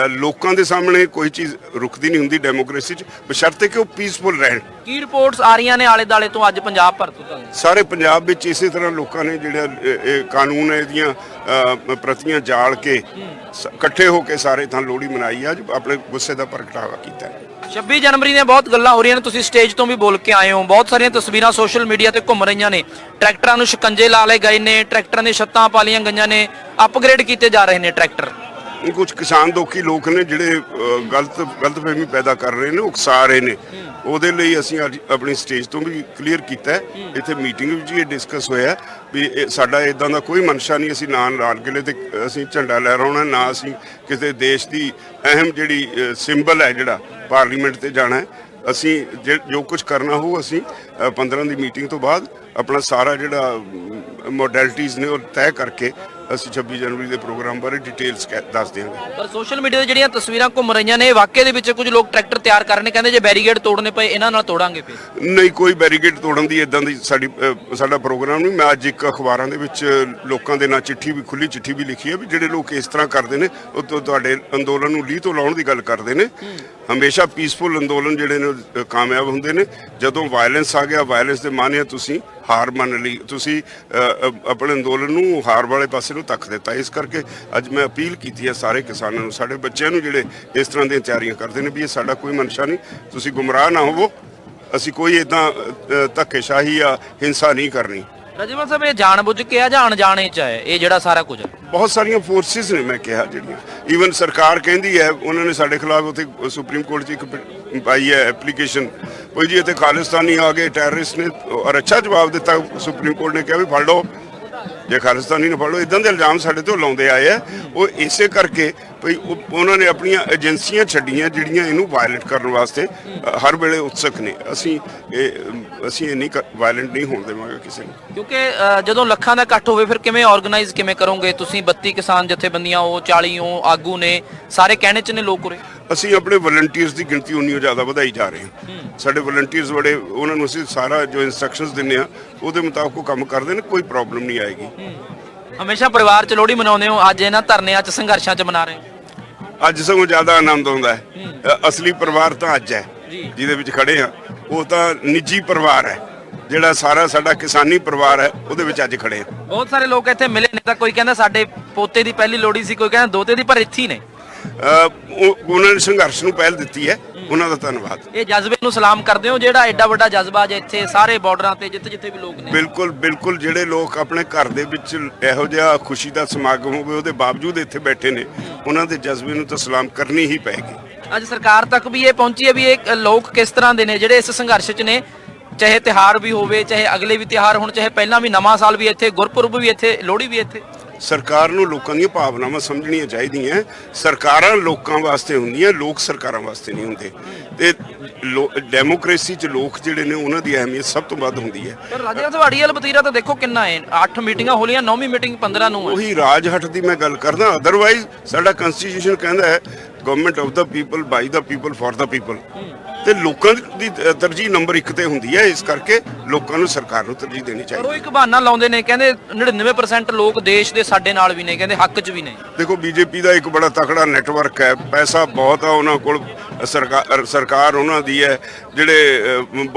ਲੋਕਾਂ ਦੇ ਸਾਹਮਣੇ ਕੋਈ ਚੀਜ਼ ਰੁਕਦੀ ਨਹੀਂ ਹੁੰਦੀ ਡੈਮੋਕ੍ਰੇਸੀ 'ਚ, ਬਸ਼ਰਤੇ ਕਿ ਉਹ ਪੀਸਫੁਲ ਰਹਿਣ। ਕੀ ਰਿਪੋਰਟਸ ਆ ਰਹੀਆਂ ਨੇ ਆਲੇ ਦਾਲੇ ਤੋਂ ਅੱਜ ਪੰਜਾਬ ਭਰ ਤੋਂ? ਸਾਰੇ ਪੰਜਾਬ ਵਿੱਚ ਇਸੇ ਤਰ੍ਹਾਂ ਲੋਕਾਂ ਨੇ ਜਿਹੜਾ ਇਹ ਕਾਨੂੰਨ ਹੈ ਇਹਦੀਆਂ ਪ੍ਰਤੀਆਂ ਜਾਲ ਕੇ ਇਕੱਠੇ ਹੋ ਕੇ ਸਾਰੇ ਥਾਂ ਲੋਹੜੀ ਮਨਾਈ, ਅੱਜ ਆਪਣੇ ਗੁੱਸੇ ਦਾ ਪ੍ਰਗਟਾਵਾ ਕੀਤਾ। 26 ਜਨਵਰੀ ਦੀਆਂ ਬਹੁਤ ਗੱਲਾਂ ਹੋ ਰਹੀਆਂ ਨੇ, ਤੁਸੀਂ ਸਟੇਜ ਤੋਂ ਵੀ ਬੋਲ ਕੇ ਆਏ ਹੋ, ਬਹੁਤ ਸਾਰੀਆਂ ਤਸਵੀਰਾਂ ਸੋਸ਼ਲ ਮੀਡੀਆ ਤੇ ਘੁੰਮ ਰਹੀਆਂ ਨੇ। ਟਰੈਕਟਰਾਂ ਨੂੰ ਸ਼ਿਕੰਜੇ ਲਾ ਲਏ ਗਏ ਨੇ, ਟਰੈਕਟਰਾਂ ਦੀਆਂ ਛੱਤਾਂ ਪਾ ਲਈਆਂ ਗਈਆਂ ਨੇ, ਅਪਗ੍ਰੇਡ ਕੀਤੇ ਜਾ ਰਹੇ ਨੇ ਟਰੈਕਟਰ। ਕੁਝ ਕਿਸਾਨ ਦੋਖੀ ਲੋਕ ਨੇ ਜਿਹੜੇ ਗਲਤਫਹਿਮੀ ਪੈਦਾ ਕਰ ਰਹੇ ਨੇ, ਉਕਸਾ ਰਹੇ ਨੇ। ਉਹਦੇ ਲਈ ਅਸੀਂ ਅੱਜ ਆਪਣੀ ਸਟੇਜ ਤੋਂ ਵੀ ਕਲੀਅਰ ਕੀਤਾ, ਇੱਥੇ ਮੀਟਿੰਗ ਵਿੱਚ ਇਹ ਡਿਸਕਸ ਹੋਇਆ ਵੀ ਸਾਡਾ ਇਦਾਂ ਦਾ ਕੋਈ ਮਨਸ਼ਾ ਨਹੀਂ, ਅਸੀਂ ਨਾ ਲਾਲ ਕਿਲੇ ਤੇ ਅਸੀਂ ਝੰਡਾ ਲਹਿਰਾਉਣਾ, ਨਾ ਅਸੀਂ ਕਿਸੇ ਦੇਸ਼ ਦੀ ਅਹਿਮ ਜਿਹੜੀ ਸਿੰਬਲ ਹੈ ਜਿਹੜਾ ਪਾਰਲੀਮੈਂਟ ਤੇ ਜਾਣਾ ਹੈ। ਅਸੀਂ ਜੋ ਕੁਝ ਕਰਨਾ ਹੋ ਅਸੀਂ 15 ਦੀ ਮੀਟਿੰਗ ਤੋਂ ਬਾਅਦ ਆਪਣਾ ਸਾਰਾ ਜਿਹੜਾ ਮੋਡੈਲਿਟੀਜ਼ ਨੇ ਉਹ ਤੈਅ ਕਰਕੇ ਅਸੀਂ 26 ਜਨਵਰੀ ਦੇ ਪ੍ਰੋਗਰਾਮ ਬਾਰੇ ਡਿਟੇਲਸ ਦੱਸ ਦਿਆਂਗੇ। ਪਰ ਸੋਸ਼ਲ ਮੀਡੀਆ ਤੇ ਜਿਹੜੀਆਂ ਤਸਵੀਰਾਂ ਘੁੰਮ ਰਹੀਆਂ ਨੇ, ਵਾਕਿਆ ਦੇ ਵਿੱਚ ਕੁਝ ਲੋਕ ਟਰੈਕਟਰ ਤਿਆਰ ਕਰ ਰਹੇ ਨੇ, ਕਹਿੰਦੇ ਜੇ ਬੈਰੀਗੇਡ ਤੋੜਨੇ ਪਏ ਇਹਨਾਂ ਨਾਲ ਤੋੜਾਂਗੇ। ਫਿਰ ਨਹੀਂ, ਕੋਈ ਬੈਰੀਗੇਡ ਤੋੜਨ ਦੀ ਇਦਾਂ ਦੀ ਸਾਡਾ ਪ੍ਰੋਗਰਾਮ ਨਹੀਂ। ਮੈਂ ਅੱਜ ਇੱਕ ਅਖਬਾਰਾਂ ਦੇ ਵਿੱਚ ਲੋਕਾਂ ਦੇ ਨਾਲ ਚਿੱਠੀ ਵੀ, ਖੁੱਲੀ ਚਿੱਠੀ ਵੀ ਲਿਖੀ ਹੈ ਵੀ ਜਿਹੜੇ ਲੋਕ ਇਸ ਤਰ੍ਹਾਂ ਕਰਦੇ ਨੇ ਉਹ ਤੁਹਾਡੇ ਅੰਦੋਲਨ ਨੂੰ ਲੀਹ ਤੋਂ ਲਾਉਣ ਦੀ ਗੱਲ ਕਰਦੇ ਨੇ। ਹਮੇਸ਼ਾ ਪੀਸਫੁਲ ਅੰਦੋਲਨ ਜਿਹੜੇ ਨੇ ਕਾਮਯਾਬ ਹੁੰਦੇ ਨੇ। ਜਦੋਂ ਵਾਇਲੈਂਸ ਆ ਗਿਆ, ਵਾਇਲੈਂਸ ਦੇ ਮਾਨੇ ਤੁਸੀਂ ਹਾਰ ਮੰਨ ਲਈ, ਤੁਸੀਂ ਆਪਣੇ ਅੰਦੋਲਨ ਨੂੰ ਹਾਰ ਵਾਲੇ ਪਾਸੇ ਨੂੰ ਧੱਕ ਦਿੱਤਾ। ਇਸ ਕਰਕੇ ਅੱਜ ਮੈਂ ਅਪੀਲ ਕੀਤੀ ਹੈ ਸਾਰੇ ਕਿਸਾਨਾਂ ਨੂੰ, ਸਾਡੇ ਬੱਚਿਆਂ ਨੂੰ ਜਿਹੜੇ ਇਸ ਤਰ੍ਹਾਂ ਦੀਆਂ ਤਿਆਰੀਆਂ ਕਰਦੇ ਨੇ ਵੀ ਇਹ ਸਾਡਾ ਕੋਈ ਮਨਸ਼ਾ ਨਹੀਂ, ਤੁਸੀਂ ਗੁੰਮਰਾਹ ਨਾ ਹੋਵੋ। ਅਸੀਂ ਕੋਈ ਇਦਾਂ ਧੱਕੇਸ਼ਾਹੀ ਜਾਂ ਹਿੰਸਾ ਨਹੀਂ ਕਰਨੀ। ਰਾਜੇਵਾਲ ਸਾਹਿਬ, ਇਹ ਜਾਣਬੁੱਝ ਕੇ ਆ ਜਾਂ ਅਣਜਾਣੇ ਚ ਹੈ ਇਹ ਜਿਹੜਾ ਸਾਰਾ ਕੁਝ? ਬਹੁਤ ਸਾਰੀਆਂ ਫੋਰਸਿਸ ਨੇ, ਮੈਂ ਕਿਹਾ ਜਿਹੜੀਆਂ ਈਵਨ ਸਰਕਾਰ ਕਹਿੰਦੀ ਹੈ, ਉਹਨਾਂ ਨੇ ਸਾਡੇ ਖਿਲਾਫ ਉੱਥੇ ਸੁਪਰੀਮ ਕੋਰਟ 'ਚ ਇੱਕ ਪਾਈ ਹੈ ਐਪਲੀਕੇਸ਼ਨ, ਕੋਈ ਜੀ ਇੱਥੇ ਖਾਲਿਸਤਾਨੀ ਆ ਗਏ, ਟੈਰਰਿਸਟ ਨੇ, ਔਰ ਅੱਛਾ ਜਵਾਬ ਦਿੱਤਾ ਸੁਪਰੀਮ ਕੋਰਟ ਨੇ, ਕਿਹਾ ਵੀ ਫੜ ਲਓ, ਜੇ ਖਾਲਿਸਤਾਨੀ ਨੂੰ ਫੜ ਲਓ। ਇਦਾਂ ਦੇ ਇਲਜ਼ਾਮ ਸਾਡੇ ਤੋਂ ਲਾਉਂਦੇ ਆਏ ਆ। ਉਹ ਇਸੇ ਕਰਕੇ ਭਈ ਉਹਨਾਂ ਨੇ ਆਪਣੀਆਂ ਏਜੰਸੀਆਂ ਛੱਡੀਆਂ ਜਿਹੜੀਆਂ ਇਹਨੂੰ ਵਾਇਲੈਂਟ ਕਰਨ ਵਾਸਤੇ ਹਰ ਵੇਲੇ ਉਤਸਕ ਨੇ। ਅਸੀਂ ਇਹ ਨਹੀਂ ਵਾਇਲੈਂਟ ਨਹੀਂ ਹੋਣ ਦੇਵਾਂਗੇ ਕਿਸੇ ਨੂੰ, ਕਿਉਂਕਿ ਜਦੋਂ ਲੱਖਾਂ ਦਾ ਇਕੱਠ ਹੋਵੇ ਫਿਰ ਕਿਵੇਂ ਆਰਗੇਨਾਈਜ਼ ਕਿਵੇਂ ਕਰੋਗੇ ਤੁਸੀਂ? 32 ਕਿਸਾਨ ਜਥੇਬੰਦੀਆਂ, ਉਹ 40 ਉਹ ਆਗੂ ਨੇ, ਸਾਰੇ ਕਹਿਣੇ ਚ ਨੇ ਲੋਕ ਉਰੇ। ਅਸੀਂ ਆਪਣੇ ਵਲੰਟੀਅਰਸ ਦੀ ਗਿਣਤੀ ਉਨੀ ਜ਼ਿਆਦਾ ਵਧਾਈ ਜਾ ਰਹੇ ਹਾਂ। ਸਾਡੇ ਵਲੰਟੀਅਰਸ ਬੜੇ, ਉਹਨਾਂ ਨੂੰ ਅਸੀਂ ਸਾਰਾ ਜੋ ਇਨਸਟਰਕਸ਼ਨਸ ਦਿੰਦੇ ਆ ਉਹਦੇ ਮੁਤਾਬਕ ਉਹ ਕੰਮ ਕਰਦੇ ਨੇ, ਕੋਈ ਪ੍ਰੋਬਲਮ ਨਹੀਂ ਆਏਗੀ। ਹਮੇਸ਼ਾ ਪਰਿਵਾਰ ਚ ਲੋਹੜੀ ਮਨਾਉਂਦੇ ਹੋ, ਅੱਜ ਇਹਨਾਂ ਧਰਨਿਆਂ ਚ ਸੰਘਰਸ਼ਾਂ ਚ ਮਨਾ ਰਹੇ ਹੋ? ਅੱਜ ਸਗੋਂ ਜ਼ਿਆਦਾ ਆਨੰਦ ਆਉਂਦਾ ਹੈ। ਅਸਲੀ ਪਰਿਵਾਰ ਤਾਂ ਅੱਜ ਹੈ ਜਿਹਦੇ ਵਿੱਚ ਖੜੇ ਆ, ਉਹ ਤਾਂ ਨਿੱਜੀ ਪਰਿਵਾਰ ਹੈ ਜਿਹੜਾ ਸਾਰਾ ਸਾਡਾ ਕਿਸਾਨੀ ਪਰਿਵਾਰ ਹੈ, ਉਹਦੇ ਵਿੱਚ ਅੱਜ ਖੜੇ ਆ। ਬਹੁਤ ਸਾਰੇ ਲੋਕ ਇੱਥੇ ਮਿਲੇ ਨੇ, ਤਾਂ ਕੋਈ ਕਹਿੰਦਾ ਸਾਡੇ ਪੋਤੇ ਦੀ ਪਹਿਲੀ ਲੋਹੜੀ ਸੀ, ਕੋਈ ਕਹਿੰਦਾ ਦੋਤੇ ਦੀ, ਪਰ ਇੱਥੇ ਹੀ ਨੇ। ਉਹਨਾਂ ਨੇ ਸੰਘਰਸ਼ ਨੂੰ ਪਹਿਲ ਦਿੱਤੀ ਹੈ, ਉਹਨਾਂ ਦਾ ਧੰਨਵਾਦ। ਇਹ ਜਜ਼ਬੇ ਨੂੰ ਸਲਾਮ ਕਰਦੇ ਹੋ ਜਿਹੜਾ ਐਡਾ ਵੱਡਾ ਜਜ਼ਬਾ ਜੇ ਇੱਥੇ ਸਾਰੇ ਬਾਰਡਰਾਂ ਤੇ ਜਿੱਥੇ ਵੀ ਲੋਕ ਨੇ? ਬਿਲਕੁਲ ਬਿਲਕੁਲ, ਜਿਹੜੇ ਲੋਕ ਆਪਣੇ ਘਰ ਦੇ ਵਿੱਚ ਇਹੋ ਜਿਹਾ ਖੁਸ਼ੀ ਦਾ ਸਮਾਗਮ ਹੋਵੇ ਉਹਦੇ ਬਾਵਜੂਦ ਇੱਥੇ ਬੈਠੇ ਨੇ, ਉਹਨਾਂ ਦੇ ਜਜ਼ਬੇ ਨੂੰ ਤਾਂ ਸਲਾਮ ਕਰਨੀ ਹੀ ਪਏਗੀ। ਅੱਜ ਸਰਕਾਰ ਤੱਕ ਵੀ ਇਹ ਪਹੁੰਚੀ ਹੈ ਵੀ ਇਹ ਲੋਕ ਕਿਸ ਤਰ੍ਹਾਂ ਦੇ ਨੇ ਜਿਹੜੇ ਇਸ ਸੰਘਰਸ਼ 'ਚ ਨੇ, ਚਾਹੇ ਤਿਉਹਾਰ ਵੀ ਹੋਵੇ, ਚਾਹੇ ਅਗਲੇ ਵੀ ਤਿਉਹਾਰ ਹੋਣ, ਚਾਹੇ ਪਹਿਲਾਂ ਵੀ ਨਵਾਂ ਸਾਲ ਵੀ ਇੱਥੇ, ਗੁਰਪੁਰਬ ਵੀ ਇੱਥੇ, ਲੋਹੜੀ ਵੀ ਇੱਥੇ। ਸਰਕਾਰ ਨੂੰ ਲੋਕਾਂ ਦੀਆਂ ਭਾਵਨਾਵਾਂ ਸਮਝਣੀਆਂ ਚਾਹੀਦੀਆਂ। ਸਰਕਾਰਾਂ ਲੋਕਾਂ ਵਾਸਤੇ ਹੁੰਦੀਆਂ, ਲੋਕ ਸਰਕਾਰਾਂ ਵਾਸਤੇ ਨਹੀਂ ਹੁੰਦੇ। ਤੇ ਡੈਮੋਕ੍ਰੇਸੀ 'ਚ ਲੋਕ ਜਿਹੜੇ ਨੇ ਉਹਨਾਂ ਦੀ ਅਹਿਮੀਅਤ ਸਭ ਤੋਂ ਵੱਧ ਹੁੰਦੀ ਹੈ। ਪਰ ਰਾਜਾ ਤੁਹਾਡੀ ਵਾਲਾ ਵਤੀਰਾ ਤਾਂ ਦੇਖੋ ਕਿੰਨਾ ਹੈ, 8 ਮੀਟਿੰਗਾਂ ਹੋ ਲਈਆਂ, 9ਵੀਂ ਮੀਟਿੰਗ 15 ਨੂੰ ਹੈ। ਉਹੀ ਰਾਜਹਟ ਦੀ ਮੈਂ ਗੱਲ ਕਰਦਾ। ਅਦਰਵਾਈਜ਼ ਸਾਡਾ ਕਨਸਟੀਟਿਊਸ਼ਨ ਕਹਿੰਦਾ ਹੈ government of the people, by the people, for the people, ਤੇ ਲੋਕਾਂ ਦੀ ਤਰਜੀਹ ਨੰਬਰ 1 ਤੇ ਹੁੰਦੀ ਹੈ। ਇਸ ਕਰਕੇ ਲੋਕਾਂ ਨੂੰ ਸਰਕਾਰ ਨੂੰ ਤਰਜੀਹ ਦੇਣੀ ਚਾਹੀਦੀ ਹੈ। ਪਰ ਉਹ ਇੱਕ ਬਹਾਨਾ ਲਾਉਂਦੇ ਨੇ, ਕਹਿੰਦੇ 99% ਲੋਕ ਦੇਸ਼ ਦੇ ਸਾਡੇ ਨਾਲ ਵੀ ਨੇ, ਕਹਿੰਦੇ ਹੱਕ 'ਚ ਵੀ ਨੇ। ਦੇਖੋ, ਬੀਜੇਪੀ ਦਾ ਇੱਕ ਬੜਾ ਤਕੜਾ ਨੈਟਵਰਕ ਹੈ, ਪੈਸਾ ਬਹੁਤ ਆ ਉਹਨਾਂ ਕੋਲ, ਸਰਕਾਰ ਉਹਨਾਂ ਦੀ ਹੈ। ਜਿਹੜੇ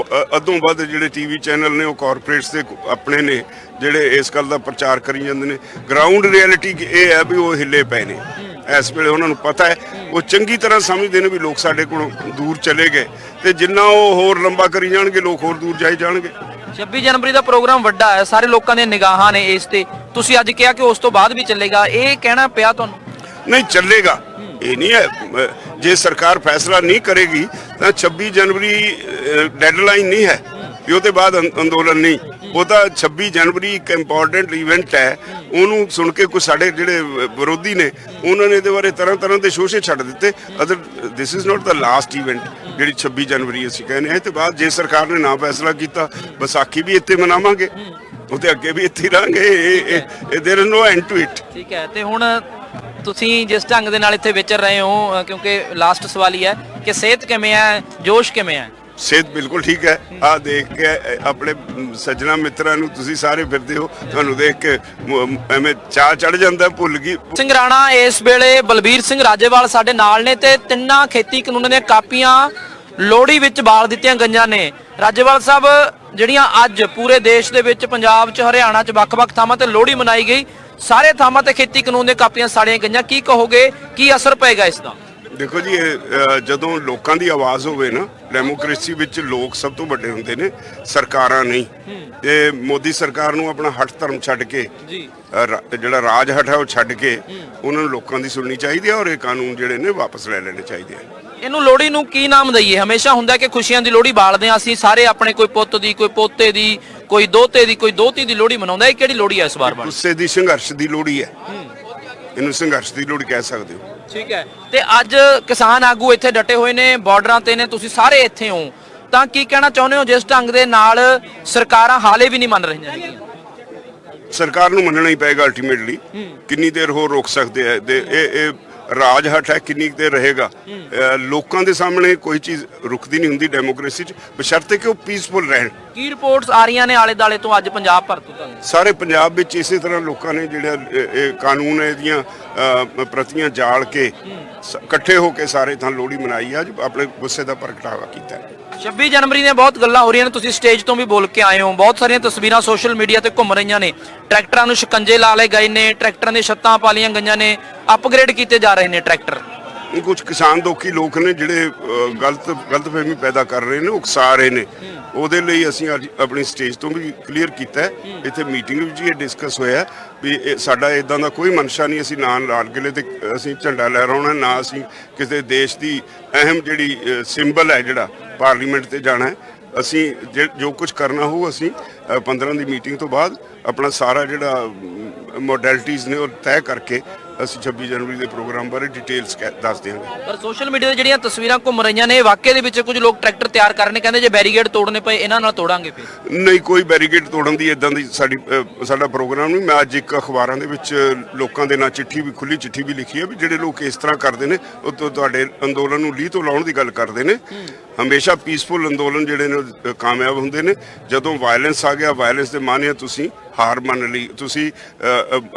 ਅੱਧੋਂ ਵੱਧ ਜਿਹੜੇ ਟੀਵੀ ਚੈਨਲ ਨੇ ਉਹ ਕਾਰਪੋਰੇਟਸ ਦੇ ਆਪਣੇ ਨੇ ਜਿਹੜੇ ਇਸ ਗੱਲ ਦਾ ਪ੍ਰਚਾਰ ਕਰੀ ਜਾਂਦੇ ਨੇ। ਗਰਾਊਂਡ ਰਿਐਲਿਟੀ ਇਹ ਹੈ ਵੀ ਉਹ ਹਿੱਲੇ ਪਏ ਨੇ ਇਸ ਵੇਲੇ। ਉਹਨਾਂ ਨੂੰ ਪਤਾ ਹੈ, ਉਹ ਚੰਗੀ ਤਰ੍ਹਾਂ ਸਮਝਦੇ ਨੇ ਵੀ ਲੋਕ ਸਾਡੇ ਕੋਲੋਂ ਦੂਰ ਚਲੇ ਗਏ, ਤੇ ਜਿੰਨਾ ਉਹ ਹੋਰ ਲੰਬਾ ਕਰੀ ਜਾਣਗੇ ਲੋਕ ਹੋਰ ਦੂਰ ਜਾਈ ਜਾਣਗੇ। 26 ਜਨਵਰੀ ਦਾ ਪ੍ਰੋਗਰਾਮ ਵੱਡਾ ਹੈ, ਸਾਰੇ ਲੋਕਾਂ ਦੀਆਂ ਨਿਗਾਹਾਂ ਨੇ ਇਸ ਤੇ। ਤੁਸੀਂ ਅੱਜ ਕਿਹਾ ਕਿ ਉਸ ਤੋਂ ਬਾਅਦ ਵੀ ਚੱਲੇਗਾ, ਇਹ ਕਹਿਣਾ ਪਿਆ ਤੁਹਾਨੂੰ? ਨਹੀਂ, ਚੱਲੇਗਾ। ਇਹ ਨਹੀਂ ਹੈ, ਜੇ ਸਰਕਾਰ ਫੈਸਲਾ ਨਹੀਂ ਕਰੇਗੀ ਤਾਂ 26 ਜਨਵਰੀ ਡੈਡਲਾਈਨ ਨਹੀਂ ਹੈ ਵੀ ਉਹਦੇ ਬਾਅਦ ਅੰਦੋਲਨ ਨਹੀਂ। ਉਹ ਤਾਂ 26 ਜਨਵਰੀ ਇੱਕ ਇੰਪੋਰਟੈਂਟ ਇਵੈਂਟ ਹੈ। ਉਹਨੂੰ ਸੁਣ ਕੇ ਕੁਝ ਸਾਡੇ ਜਿਹੜੇ ਵਿਰੋਧੀ ਨੇ ਉਹਨਾਂ ਨੇ ਇਹਦੇ ਬਾਰੇ ਤਰ੍ਹਾਂ ਦੇ ਸ਼ੋਸ਼ੇ ਛੱਡ ਦਿੱਤੇ। This is not the last event ਜਿਹੜੀ 26 ਜਨਵਰੀ ਅਸੀਂ ਕਹਿੰਦੇ ਹਾਂ। ਤੇ ਬਾਅਦ ਜੇ ਸਰਕਾਰ ਨੇ ਨਾ ਫੈਸਲਾ ਕੀਤਾ, ਵਿਸਾਖੀ ਵੀ ਇੱਥੇ ਮਨਾਵਾਂਗੇ, ਉਹਦੇ ਅੱਗੇ ਵੀ ਇੱਥੇ ਰਹਾਂਗੇ। There is no end to it. ਠੀਕ ਹੈ। ਤੇ ਹੁਣ ਤੁਸੀਂ ਜਿਸ ਢੰਗ ਦੇ ਨਾਲ ਇੱਥੇ ਵਿਚਰ ਰਹੇ ਹੋ, ਕਿਉਂਕਿ ਲਾਸਟ ਸਵਾਲ ਹੀ ਹੈ ਕਿ ਸਿਹਤ ਕਿਵੇਂ ਹੈ, ਜੋਸ਼ ਕਿਵੇਂ ਹੈ? ਸਿਹਤ ਬਿਲਕੁਲ ਠੀਕ ਹੈ। ਆ ਦੇਖ ਕੇ ਆਪਣੇ ਸੱਜਣਾ ਮਿੱਤਰਾਂ ਨੂੰ ਤੁਸੀਂ ਸਾਰੇ ਫਿਰਦੇ ਹੋ, ਤੁਹਾਨੂੰ ਦੇਖ ਕੇ ਐਵੇਂ ਚਾਹ ਚੜ ਜਾਂਦਾ, ਭੁੱਲ ਗਈ। ਸਿੰਘ ਰਾਣਾ ਇਸ ਵੇਲੇ ਬਲਬੀਰ ਸਿੰਘ ਰਾਜੇਵਾਲ ਸਾਡੇ ਨਾਲ ਨੇ ਤੇ ਤਿੰਨਾਂ ਖੇਤੀ ਕਾਨੂੰਨਾਂ ਦੀਆਂ ਕਾਪੀਆਂ ਲੋਹੜੀ ਵਿੱਚ ਬਾਲ ਦਿੱਤੀਆਂ ਗਈਆਂ ਨੇ। ਰਾਜੇਵਾਲ ਸਾਹਿਬ, ਜਿਹੜੀਆਂ ਅੱਜ ਪੂਰੇ ਦੇਸ਼ ਦੇ ਵਿੱਚ, ਪੰਜਾਬ 'ਚ, ਹਰਿਆਣਾ 'ਚ, ਵੱਖ-ਵੱਖ ਥਾਵਾਂ ਤੇ ਲੋਹੜੀ ਮਨਾਈ ਗਈ, ਸਾਰੇ ਥਾਵਾਂ ਤੇ ਖੇਤੀ ਕਾਨੂੰਨ ਦੀਆਂ ਕਾਪੀਆਂ ਸਾੜੀਆਂ ਗਈਆਂ, ਕੀ ਕਹੋਗੇ, ਕੀ ਅਸਰ ਪਏਗਾ ਇਸ ਦਾ? ਦੇਖੋ ਜੀ ਜਦੋਂ ਲੋਕਾਂ ਦੀ ਆਵਾਜ਼ ਹੋਵੇ ਨਾ, ਡੈਮੋਕ੍ਰੇਸੀ ਵਿੱਚ ਲੋਕ ਸਭ ਤੋਂ ਵੱਡੇ ਹੁੰਦੇ ਨੇ, ਸਰਕਾਰਾਂ ਨਹੀਂ। ਤੇ ਮੋਦੀ ਸਰਕਾਰ ਨੂੰ ਆਪਣਾ ਹੱਠ ਧਰਮ ਛੱਡ ਕੇ ਜਿਹੜਾ ਰਾਜ ਹੱਠ ਹੈ ਉਹ ਛੱਡ ਕੇ ਉਹਨਾਂ ਨੂੰ ਲੋਕਾਂ ਦੀ ਸੁਣਨੀ ਚਾਹੀਦੀ ਹੈ ਔਰ ਇਹ ਕਾਨੂੰਨ ਜਿਹੜੇ ਨੇ ਵਾਪਸ ਲੈ ਲੈਣੇ ਚਾਹੀਦੇ ਆ। ਇਹਨੂੰ ਲੋਹੜੀ ਨੂੰ ਕੀ ਨਾਮ ਦਈਏ? ਹਮੇਸ਼ਾ ਹੁੰਦਾ ਕਿ ਖੁਸ਼ੀਆਂ ਦੀ ਲੋਹੜੀ ਬਾਲਦੇ ਆ ਅਸੀਂ ਸਾਰੇ, ਆਪਣੇ ਕੋਈ ਪੁੱਤ ਦੀ, ਕੋਈ ਪੋਤੇ ਦੀ, ਕੋਈ ਦੋਤੇ ਦੀ, ਕੋਈ ਦੋਤੀ ਦੀ ਲੋਹੜੀ ਮਨਾਉਂਦਾ। ਇਹ ਕਿਹੜੀ ਲੋਹੜੀ ਹੈ ਇਸ ਵਾਰ? ਗੁੱਸੇ ਦੀ, ਸੰਘਰਸ਼ ਦੀ ਲੋਹੜੀ ਹੈ। ਇਹਨੂੰ ਸੰਘਰਸ਼ ਦੀ ਲੋਹੜੀ ਕਹਿ ਸਕਦੇ ਹੋ। ਠੀਕ ਹੈ। ਤੇ ਅੱਜ ਕਿਸਾਨ ਆਗੂ ਇੱਥੇ ਡਟੇ ਹੋਏ ਨੇ, ਬਾਰਡਰਾਂ ਤੇ ਨੇ, ਤੁਸੀਂ ਸਾਰੇ ਇੱਥੇ ਹੋ, ਤਾਂ ਕੀ ਕਹਿਣਾ ਚਾਹੁੰਦੇ ਹੋ ਜਿਸ ਢੰਗ ਦੇ ਨਾਲ ਸਰਕਾਰਾਂ ਹਾਲੇ ਵੀ ਨਹੀਂ ਮੰਨ ਰਹੀਆਂ ਹੈਗੀਆਂ? ਸਰਕਾਰ ਨੂੰ ਮੰਨਣਾ ਹੀ ਪਏਗਾ ਅਲਟੀਮੇਟਲੀ। ਕਿੰਨੀ ਦੇਰ ਹੋਰ ਰੋਕ ਸਕਦੇ ਆ? ਇਹ ਰਾਜ ਹੱਠ ਹੈ, ਕਿੰਨੀ ਦੇਰ ਰਹੇਗਾ? ਲੋਕਾਂ ਦੇ ਸਾਹਮਣੇ ਕੋਈ ਚੀਜ਼ ਰੁਕਦੀ ਨਹੀਂ ਹੁੰਦੀ ਡੈਮੋਕ੍ਰੇਸੀ 'ਚ, ਬਸ਼ਰਤੇ ਕਿ ਉਹ ਪੀਸਫੁਲ ਰਹਿਣ। ਕੀ ਰਿਪੋਰਟਸ ਆ ਰਹੀਆਂ ਨੇ ਆਲੇ ਦਾਲੇ ਤੋਂ ਅੱਜ ਪੰਜਾਬ ਭਰ ਤੋਂ? ਸਾਰੇ ਪੰਜਾਬ ਵਿੱਚ ਇਸੇ ਤਰ੍ਹਾਂ ਲੋਕਾਂ ਨੇ ਜਿਹੜਾ ਇਹ ਕਾਨੂੰਨ ਹੈ ਇਹਦੀਆਂ ਪ੍ਰਤੀਆਂ ਜਾਲ ਕੇ ਇਕੱਠੇ ਹੋ ਕੇ ਸਾਰੇ ਥਾਂ ਲੋਹੜੀ ਮਨਾਈ ਆ, ਆਪਣੇ ਗੁੱਸੇ ਦਾ ਪ੍ਰਗਟਾਵਾ ਕੀਤਾ। 26 ਜਨਵਰੀ ਦੀਆਂ ਬਹੁਤ ਗੱਲਾਂ ਹੋ ਰਹੀਆਂ ਨੇ, ਤੁਸੀਂ ਸਟੇਜ ਤੋਂ ਵੀ ਬੋਲ ਕੇ ਆਏ ਹੋ, ਬਹੁਤ ਸਾਰੀਆਂ ਤਸਵੀਰਾਂ ਸੋਸ਼ਲ ਮੀਡੀਆ ਤੇ ਘੁੰਮ ਰਹੀਆਂ ਨੇ। ਟਰੈਕਟਰਾਂ ਨੂੰ ਸ਼ਿਕੰਜੇ ਲਾ ਲਏ ਗਏ ਨੇ, ਟਰੈਕਟਰਾਂ ਦੀਆਂ ਛੱਤਾਂ ਪਾ ਲਈਆਂ ਗਈਆਂ ਨੇ, ਅਪਗ੍ਰੇਡ ਕੀਤੇ ਜਾ ਰਹੇ ਨੇ ਟਰੈਕਟਰ। ਕੁਝ ਕਿਸਾਨ ਦੋਖੀ ਲੋਕ ਨੇ ਜਿਹੜੇ ਗਲਤਫਹਿਮੀ ਪੈਦਾ ਕਰ ਰਹੇ ਨੇ, ਉਕਸਾ ਰਹੇ ਨੇ। ਉਹਦੇ ਲਈ ਅਸੀਂ ਅੱਜ ਆਪਣੀ ਸਟੇਜ ਤੋਂ ਵੀ ਕਲੀਅਰ ਕੀਤਾ ਹੈ, ਇੱਥੇ ਮੀਟਿੰਗ ਵਿੱਚ ਇਹ ਡਿਸਕਸ ਹੋਇਆ ਵੀ ਸਾਡਾ ਇਦਾਂ ਦਾ ਕੋਈ ਮਨਸ਼ਾ ਨਹੀਂ, ਅਸੀਂ ਨਾ ਲਾਲ ਕਿਲੇ ਤੇ ਅਸੀਂ ਝੰਡਾ ਲਹਿਰਾਉਣਾ, ਨਾ ਅਸੀਂ ਕਿਸੇ ਦੇਸ਼ ਦੀ ਅਹਿਮ ਜਿਹੜੀ ਸਿੰਬਲ ਹੈ ਜਿਹੜਾ ਪਾਰਲੀਮੈਂਟ ਤੇ ਜਾਣਾ ਹੈ। ਅਸੀਂ ਜੋ ਕੁਝ ਕਰਨਾ ਹੋਊ ਅਸੀਂ 15 ਦੀ ਮੀਟਿੰਗ ਤੋਂ ਬਾਅਦ ਆਪਣਾ ਸਾਰਾ ਜਿਹੜਾ ਮੋਡੈਲਿਟੀਜ਼ ਨੇ ਉਹ ਤੈਅ ਕਰਕੇ ਅਸੀਂ 26 ਜਨਵਰੀ ਦੇ ਪ੍ਰੋਗਰਾਮ ਬਾਰੇ ਡਿਟੇਲਸ ਦੱਸ ਦਿਆਂਗੇ। ਪਰ ਸੋਸ਼ਲ ਮੀਡੀਆ ਤੇ ਜਿਹੜੀਆਂ ਤਸਵੀਰਾਂ ਘੁੰਮ ਰਹੀਆਂ ਨੇ, ਵਾਕਈ ਦੇ ਵਿੱਚ ਕੁਝ ਲੋਕ ਟਰੈਕਟਰ ਤਿਆਰ ਕਰ ਰਹੇ ਨੇ, ਕਹਿੰਦੇ ਜੇ ਬੈਰੀਗੇਡ ਤੋੜਨੇ ਪਏ ਇਹਨਾਂ ਨਾਲ ਤੋੜਾਂਗੇ। ਫਿਰ ਨਹੀਂ, ਕੋਈ ਬੈਰੀਗੇਡ ਤੋੜਨ ਦੀ ਇਦਾਂ ਦੀ ਸਾਡਾ ਪ੍ਰੋਗਰਾਮ ਨਹੀਂ। ਮੈਂ ਅੱਜ ਇੱਕ ਅਖਬਾਰਾਂ ਦੇ ਵਿੱਚ ਲੋਕਾਂ ਦੇ ਨਾਂ ਚਿੱਠੀ ਵੀ, ਖੁੱਲੀ ਚਿੱਠੀ ਵੀ ਲਿਖੀ ਹੈ ਵੀ ਜਿਹੜੇ ਲੋਕ ਇਸ ਤਰ੍ਹਾਂ ਕਰਦੇ ਨੇ ਉਹ ਤੁਹਾਡੇ ਅੰਦੋਲਨ ਨੂੰ ਲੀਹ ਤੋਂ ਲਾਉਣ ਦੀ ਗੱਲ ਕਰਦੇ ਨੇ। ਹਮੇਸ਼ਾ ਪੀਸਫੁਲ ਅੰਦੋਲਨ ਜਿਹੜੇ ਨੇ ਕਾਮਯਾਬ ਹੁੰਦੇ ਨੇ। ਜਦੋਂ ਵਾਇਲੈਂਸ ਆ ਗਿਆ, ਵਾਇਲੈਂਸ ਦੇ ਮਾਨਿਆ ਤੁਸੀਂ ਹਾਰ ਮੰਨ ਲਈ, ਤੁਸੀਂ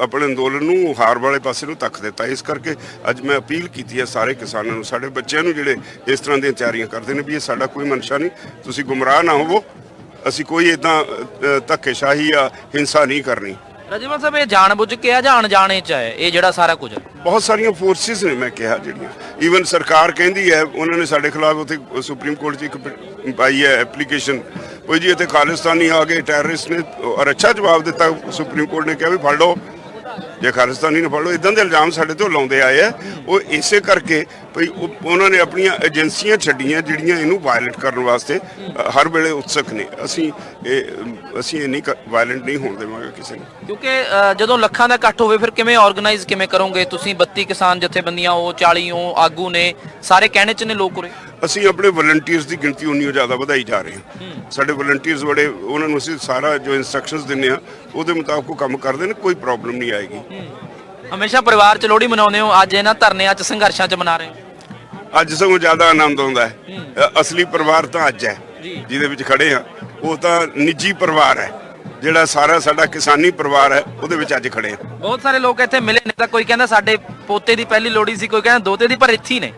ਆਪਣੇ ਅੰਦੋਲਨ ਨੂੰ ਹਾਰ ਵਾਲੇ ਪਾਸੇ ਨੂੰ ਧੱਕ ਦਿੱਤਾ। ਇਸ ਕਰਕੇ ਅੱਜ ਮੈਂ ਅਪੀਲ ਕੀਤੀ ਹੈ ਸਾਰੇ ਕਿਸਾਨਾਂ ਨੂੰ, ਸਾਡੇ ਬੱਚਿਆਂ ਨੂੰ ਜਿਹੜੇ ਇਸ ਤਰ੍ਹਾਂ ਦੀਆਂ ਤਿਆਰੀਆਂ ਕਰਦੇ ਨੇ ਵੀ ਇਹ ਸਾਡਾ ਕੋਈ ਮਨਸ਼ਾ ਨਹੀਂ, ਤੁਸੀਂ ਗੁੰਮਰਾਹ ਨਾ ਹੋਵੋ। ਅਸੀਂ ਕੋਈ ਇਦਾਂ ਧੱਕੇਸ਼ਾਹੀ ਜਾਂ ਹਿੰਸਾ ਨਹੀਂ ਕਰਨੀ। ਰਾਜੇਵਾਲ ਸਾਹਿਬ, ਇਹ ਜਾਣਬੁੱਝ ਕੇ ਆ ਜਾਂ ਅਣਜਾਣੇ ਚ ਹੈ ਇਹ ਜਿਹੜਾ ਸਾਰਾ ਕੁਝ? ਬਹੁਤ ਸਾਰੀਆਂ ਫੋਰਸਿਸ ਨੇ, ਮੈਂ ਕਿਹਾ, ਜਿਹੜੀਆਂ ਈਵਨ ਸਰਕਾਰ ਕਹਿੰਦੀ ਹੈ, ਉਹਨਾਂ ਨੇ ਸਾਡੇ ਖਿਲਾਫ ਉੱਥੇ ਸੁਪਰੀਮ ਕੋਰਟ 'ਚ ਇੱਕ ਪਾਈ ਹੈ ਐਪਲੀਕੇਸ਼ਨ, ਕੋਈ ਜੀ ਇੱਥੇ ਖਾਲਿਸਤਾਨੀ ਆ ਗਏ, ਟੈਰਰਿਸਟ ਨੇ, ਔਰ ਅੱਛਾ ਜਵਾਬ ਦਿੱਤਾ ਸੁਪਰੀਮ ਕੋਰਟ ਨੇ, ਕਿਹਾ ਵੀ ਫੜ ਲਓ, ਜੇ ਖਾਲਿਸਤਾਨੀ ਨੂੰ ਫੜ ਲਓ। ਇਦਾਂ ਦੇ ਇਲਜ਼ਾਮ ਸਾਡੇ ਤੋਂ ਲਾਉਂਦੇ ਆਏ ਆ। ਉਹ ਇਸੇ ਕਰਕੇ ਭਈ ਉਹਨਾਂ ਨੇ ਆਪਣੀਆਂ ਏਜੰਸੀਆਂ ਛੱਡੀਆਂ ਜਿਹੜੀਆਂ ਇਹਨੂੰ ਵਾਇਲੇਟ ਕਰਨ ਵਾਸਤੇ ਹਰ ਵੇਲੇ ਉਤਸਕ ਨੇ। ਅਸੀਂ ਇਹ ਨਹੀਂ ਵਾਇਲੈਂਟ ਨਹੀਂ ਹੋਣ ਦੇਵਾਂਗੇ ਕਿਸੇ ਨੂੰ, ਕਿਉਂਕਿ ਜਦੋਂ ਲੱਖਾਂ ਦਾ ਇਕੱਠ ਹੋਵੇ ਫਿਰ ਕਿਵੇਂ ਆਰਗੇਨਾਈਜ਼ ਕਿਵੇਂ ਕਰੋਗੇ ਤੁਸੀਂ? 32 ਕਿਸਾਨ ਜਥੇਬੰਦੀਆਂ ਉਹ 40 ਆਗੂ ਨੇ, ਸਾਰੇ ਕਹਿਣੇ ਚ ਨੇ ਲੋਕ ਉਰੇ। ਅਸੀਂ ਆਪਣੇ ਵਲੰਟੀਅਰਸ ਦੀ ਗਿਣਤੀ ਉਨੀ ਜ਼ਿਆਦਾ ਵਧਾਈ ਜਾ ਰਹੇ ਹਾਂ। ਸਾਡੇ ਵਲੰਟੀਅਰਸ ਬੜੇ, ਉਹਨਾਂ ਨੂੰ ਅਸੀਂ ਸਾਰਾ ਜੋ ਇਨਸਟਰਕਸ਼ਨਸ ਦਿੰਦੇ ਆ ਉਹਦੇ ਮੁਤਾਬਕ ਉਹ ਕੰਮ ਕਰਦੇ ਨੇ, ਕੋਈ ਪ੍ਰੋਬਲਮ ਨਹੀਂ ਆਏਗੀ। ਹਮੇਸ਼ਾ ਪਰਿਵਾਰ ਚ ਲੋਹੜੀ ਮਨਾਉਂਦੇ ਹੋ, ਅੱਜ ਇਹਨਾਂ ਧਰਨਿਆਂ ਚ ਸੰਘਰਸ਼ਾਂ ਚ ਮਨਾ ਰਹੇ ਹੋ? ਅੱਜ ਸਗੋਂ ਜ਼ਿਆਦਾ ਆਨੰਦ ਆਉਂਦਾ ਹੈ। ਅਸਲੀ ਪਰਿਵਾਰ ਤਾਂ ਅੱਜ ਹੈ ਜਿਹਦੇ ਵਿੱਚ ਖੜੇ ਆ, ਉਹ ਤਾਂ ਨਿੱਜੀ ਪਰਿਵਾਰ ਹੈ। ਜਿਹੜਾ ਸਾਰਾ ਸਾਡਾ ਕਿਸਾਨੀ ਪਰਿਵਾਰ ਹੈ ਉਹਦੇ ਵਿੱਚ ਅੱਜ ਖੜੇ ਆ। ਬਹੁਤ ਸਾਰੇ ਲੋਕ ਇੱਥੇ ਮਿਲੇ ਨੇ, ਤਾਂ ਕੋਈ ਕਹਿੰਦਾ ਸਾਡੇ ਪੋਤੇ ਦੀ ਪਹਿਲੀ ਲੋਹੜੀ ਸੀ, ਕੋਈ ਕਹਿੰਦਾ ਦੋਤੇ ਦੀ, ਪਰ ਇੱਥੇ ਹੀ ਨੇ।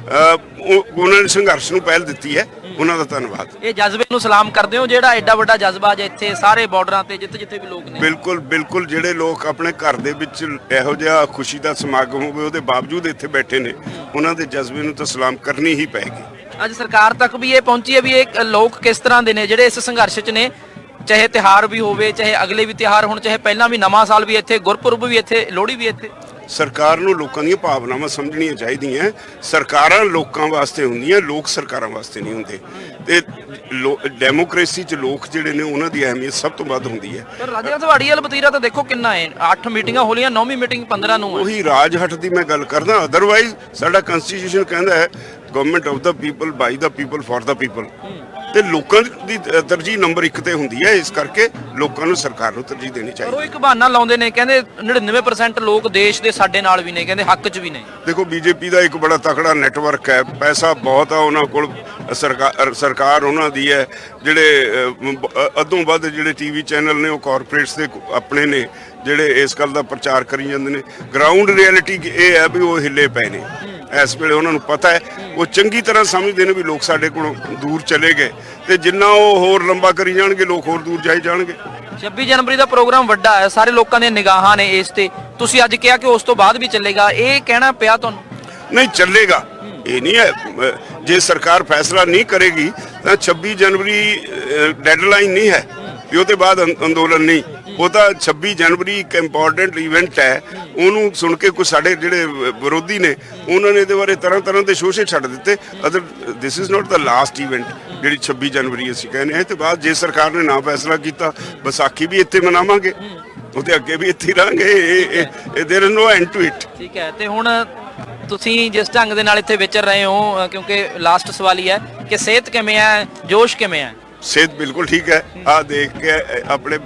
ਉਹਨਾਂ ਨੇ ਸੰਘਰਸ਼ ਨੂੰ ਪਹਿਲ ਦਿੱਤੀ ਹੈ, ਉਹਨਾਂ ਦਾ ਧੰਨਵਾਦ। ਇਹ ਜਜ਼ਬੇ ਨੂੰ ਸਲਾਮ ਕਰਦੇ ਹੋ ਜਿਹੜਾ ਐਡਾ ਵੱਡਾ ਜਜ਼ਬਾ ਅੱਜ ਇੱਥੇ ਸਾਰੇ ਬਾਰਡਰਾਂ ਤੇ ਜਿੱਥੇ ਵੀ ਲੋਕ ਨੇ? ਬਿਲਕੁਲ ਬਿਲਕੁਲ। ਜਿਹੜੇ ਲੋਕ ਆਪਣੇ ਘਰ ਦੇ ਵਿੱਚ ਇਹੋ ਜਿਹਾ ਖੁਸ਼ੀ ਦਾ ਸਮਾਗਮ ਹੋਵੇ ਉਹਦੇ ਬਾਵਜੂਦ ਇੱਥੇ ਬੈਠੇ ਨੇ, ਉਹਨਾਂ ਦੇ ਜਜ਼ਬੇ ਨੂੰ ਤਾਂ ਸਲਾਮ ਕਰਨੀ ਹੀ ਪਏਗੀ। ਅੱਜ ਸਰਕਾਰ ਤੱਕ ਵੀ ਇਹ ਪਹੁੰਚੀ ਹੈ ਵੀ ਇਹ ਲੋਕ ਕਿਸ ਤਰ੍ਹਾਂ ਦੇ ਨੇ ਜਿਹੜੇ ਇਸ ਸੰਘਰਸ਼ 'ਚ ਨੇ, ਚਾਹੇ ਤਿਉਹਾਰ ਵੀ ਹੋਵੇ, ਚਾਹੇ ਅਗਲੇ ਵੀ ਤਿਉਹਾਰ ਹੋਣ, ਚਾਹੇ ਪਹਿਲਾਂ ਵੀ ਨਵਾਂ ਸਾਲ ਵੀ ਇੱਥੇ, ਗੁਰਪੁਰਬ ਵੀ ਇੱਥੇ, ਲੋਹੜੀ ਵੀ ਇੱਥੇ। ਸਰਕਾਰ ਨੂੰ ਲੋਕਾਂ ਦੀਆਂ ਭਾਵਨਾਵਾਂ ਸਮਝਣੀਆਂ ਚਾਹੀਦੀਆਂ। ਸਰਕਾਰਾਂ ਲੋਕਾਂ ਵਾਸਤੇ ਹੁੰਦੀਆਂ, ਲੋਕ ਸਰਕਾਰਾਂ ਵਾਸਤੇ ਨਹੀਂ ਹੁੰਦੇ। ਤੇ ਡੈਮੋਕ੍ਰੇਸੀ 'ਚ ਲੋਕ ਜਿਹੜੇ ਨੇ ਉਹਨਾਂ ਦੀ ਅਹਿਮੀਅਤ ਸਭ ਤੋਂ ਵੱਧ ਹੁੰਦੀ ਹੈ। ਪਰ ਰਾਜਾ ਸਵਾੜੀ ਵਾਲਾ ਵਤੀਰਾ ਤਾਂ ਦੇਖੋ ਕਿੰਨਾ ਹੈ, 8 ਮੀਟਿੰਗਾਂ ਹੋ ਲਈਆਂ, 9ਵੀਂ ਮੀਟਿੰਗ 15 ਨੂੰ ਹੈ। ਉਹੀ ਰਾਜ ਹੱਟ ਦੀ ਮੈਂ ਗੱਲ ਕਰਦਾ। ਅਦਰਵਾਈਜ਼ ਸਾਡਾ ਕਨਸਟੀਟਿਊਸ਼ਨ ਕਹਿੰਦਾ ਹੈ government of the people, by the people, for the people. ਤੇ ਲੋਕਾਂ ਦੀ ਤਰਜੀਹ ਨੰਬਰ 1 ਤੇ ਹੁੰਦੀ ਹੈ, ਇਸ ਕਰਕੇ ਲੋਕਾਂ ਨੂੰ ਸਰਕਾਰ ਨੂੰ ਤਰਜੀਹ ਦੇਣੀ ਚਾਹੀਦੀ ਹੈ। ਉਹ ਇੱਕ ਬਹਾਨਾ ਲਾਉਂਦੇ ਨੇ, ਕਹਿੰਦੇ 99% ਲੋਕ ਦੇਸ਼ ਦੇ ਸਾਡੇ ਨਾਲ ਵੀ ਨੇ, ਕਹਿੰਦੇ ਹੱਕ 'ਚ ਵੀ ਨੇ। ਦੇਖੋ, ਬੀਜੇਪੀ ਦਾ ਇੱਕ ਬੜਾ ਤਕੜਾ ਨੈਟਵਰਕ ਹੈ, ਪੈਸਾ ਬਹੁਤ ਆ ਉਹਨਾਂ ਕੋਲ, ਸਰਕਾਰ ਉਹਨਾਂ ਦੀ ਹੈ। ਜਿਹੜੇ ਅੱਧੋਂ ਵੱਧ ਜਿਹੜੇ ਟੀਵੀ ਚੈਨਲ ਨੇ ਉਹ ਕਾਰਪੋਰੇਟਸ ਦੇ ਆਪਣੇ ਨੇ, ਜਿਹੜੇ ਇਸ ਗੱਲ ਦਾ ਪ੍ਰਚਾਰ ਕਰੀ ਜਾਂਦੇ ਨੇ। ਗਰਾਊਂਡ ਰਿਐਲਿਟੀ ਇਹ ਹੈ ਵੀ ਉਹ ਹਿੱਲੇ ਪਏ ਨੇ ਇਸ ਵੇਲੇ। ਉਹਨਾਂ ਨੂੰ ਪਤਾ ਹੈ, ਉਹ ਚੰਗੀ ਤਰ੍ਹਾਂ ਸਮਝਦੇ ਨੇ ਵੀ ਲੋਕ ਸਾਡੇ ਕੋਲੋਂ ਦੂਰ ਚਲੇ ਗਏ, ਤੇ ਜਿੰਨਾ ਉਹ ਹੋਰ ਲੰਬਾ ਕਰੀ ਜਾਣਗੇ ਲੋਕ ਹੋਰ ਦੂਰ ਜਾਈ ਜਾਣਗੇ। 26 ਜਨਵਰੀ ਦਾ ਪ੍ਰੋਗਰਾਮ ਵੱਡਾ ਹੈ, ਸਾਰੇ ਲੋਕਾਂ ਦੀਆਂ ਨਿਗਾਹਾਂ ਨੇ ਇਸ ਤੇ। ਤੁਸੀਂ ਅੱਜ ਕਿਹਾ ਕਿ ਉਸ ਤੋਂ ਬਾਅਦ ਵੀ ਚੱਲੇਗਾ, ਇਹ ਕਹਿਣਾ ਪਿਆ ਤੁਹਾਨੂੰ? ਨਹੀਂ, ਚੱਲੇਗਾ। ਇਹ ਨਹੀਂ ਹੈ ਜੇ ਸਰਕਾਰ ਫੈਸਲਾ ਨਹੀਂ ਕਰੇਗੀ ਤਾਂ 26 ਜਨਵਰੀ ਡੈਡਲਾਈਨ ਨਹੀਂ ਹੈ ਵੀ ਉਹਦੇ ਬਾਅਦ ਅੰਦੋਲਨ ਨਹੀਂ। ਉਹ ਤਾਂ 26 ਜਨਵਰੀ ਇੱਕ ਇੰਪੋਰਟੈਂਟ ਇਵੈਂਟ ਹੈ। ਉਹਨੂੰ ਸੁਣ ਕੇ ਕੁਝ ਸਾਡੇ ਜਿਹੜੇ ਵਿਰੋਧੀ ਨੇ ਉਹਨਾਂ ਨੇ ਇਹਦੇ ਬਾਰੇ ਤਰ੍ਹਾਂ ਤਰ੍ਹਾਂ ਦੇ ਸ਼ੋਸ਼ੇ ਛੱਡ ਦਿੱਤੇ। Other this is not the last event ਜਿਹੜੀ 26 ਜਨਵਰੀ ਅਸੀਂ ਕਹਿੰਦੇ ਹਾਂ। ਇਹ ਤੋਂ ਬਾਅਦ ਜੇ ਸਰਕਾਰ ਨੇ ਨਾ ਫੈਸਲਾ ਕੀਤਾ ਵਿਸਾਖੀ ਵੀ ਇੱਥੇ ਮਨਾਵਾਂਗੇ, ਉਹਦੇ ਅੱਗੇ ਵੀ ਇੱਥੇ ਰਹਾਂਗੇ। There is no end to it. ਠੀਕ ਹੈ, ਤੇ ਹੁਣ ਤੁਸੀਂ ਜਿਸ ਢੰਗ ਦੇ ਨਾਲ ਇੱਥੇ ਵਿਚਰ ਰਹੇ ਹੋ, ਕਿਉਂਕਿ ਲਾਸਟ ਸਵਾਲ ਹੀ ਹੈ ਕਿ ਸਿਹਤ ਕਿਵੇਂ ਹੈ, ਜੋਸ਼ ਕਿਵੇਂ ਹੈ? ਸਿਹਤ ਬਿਲਕੁਲ ਠੀਕ ਹੈ। ਆ ਦੇਖ ਕੇ ਆਪਣੇ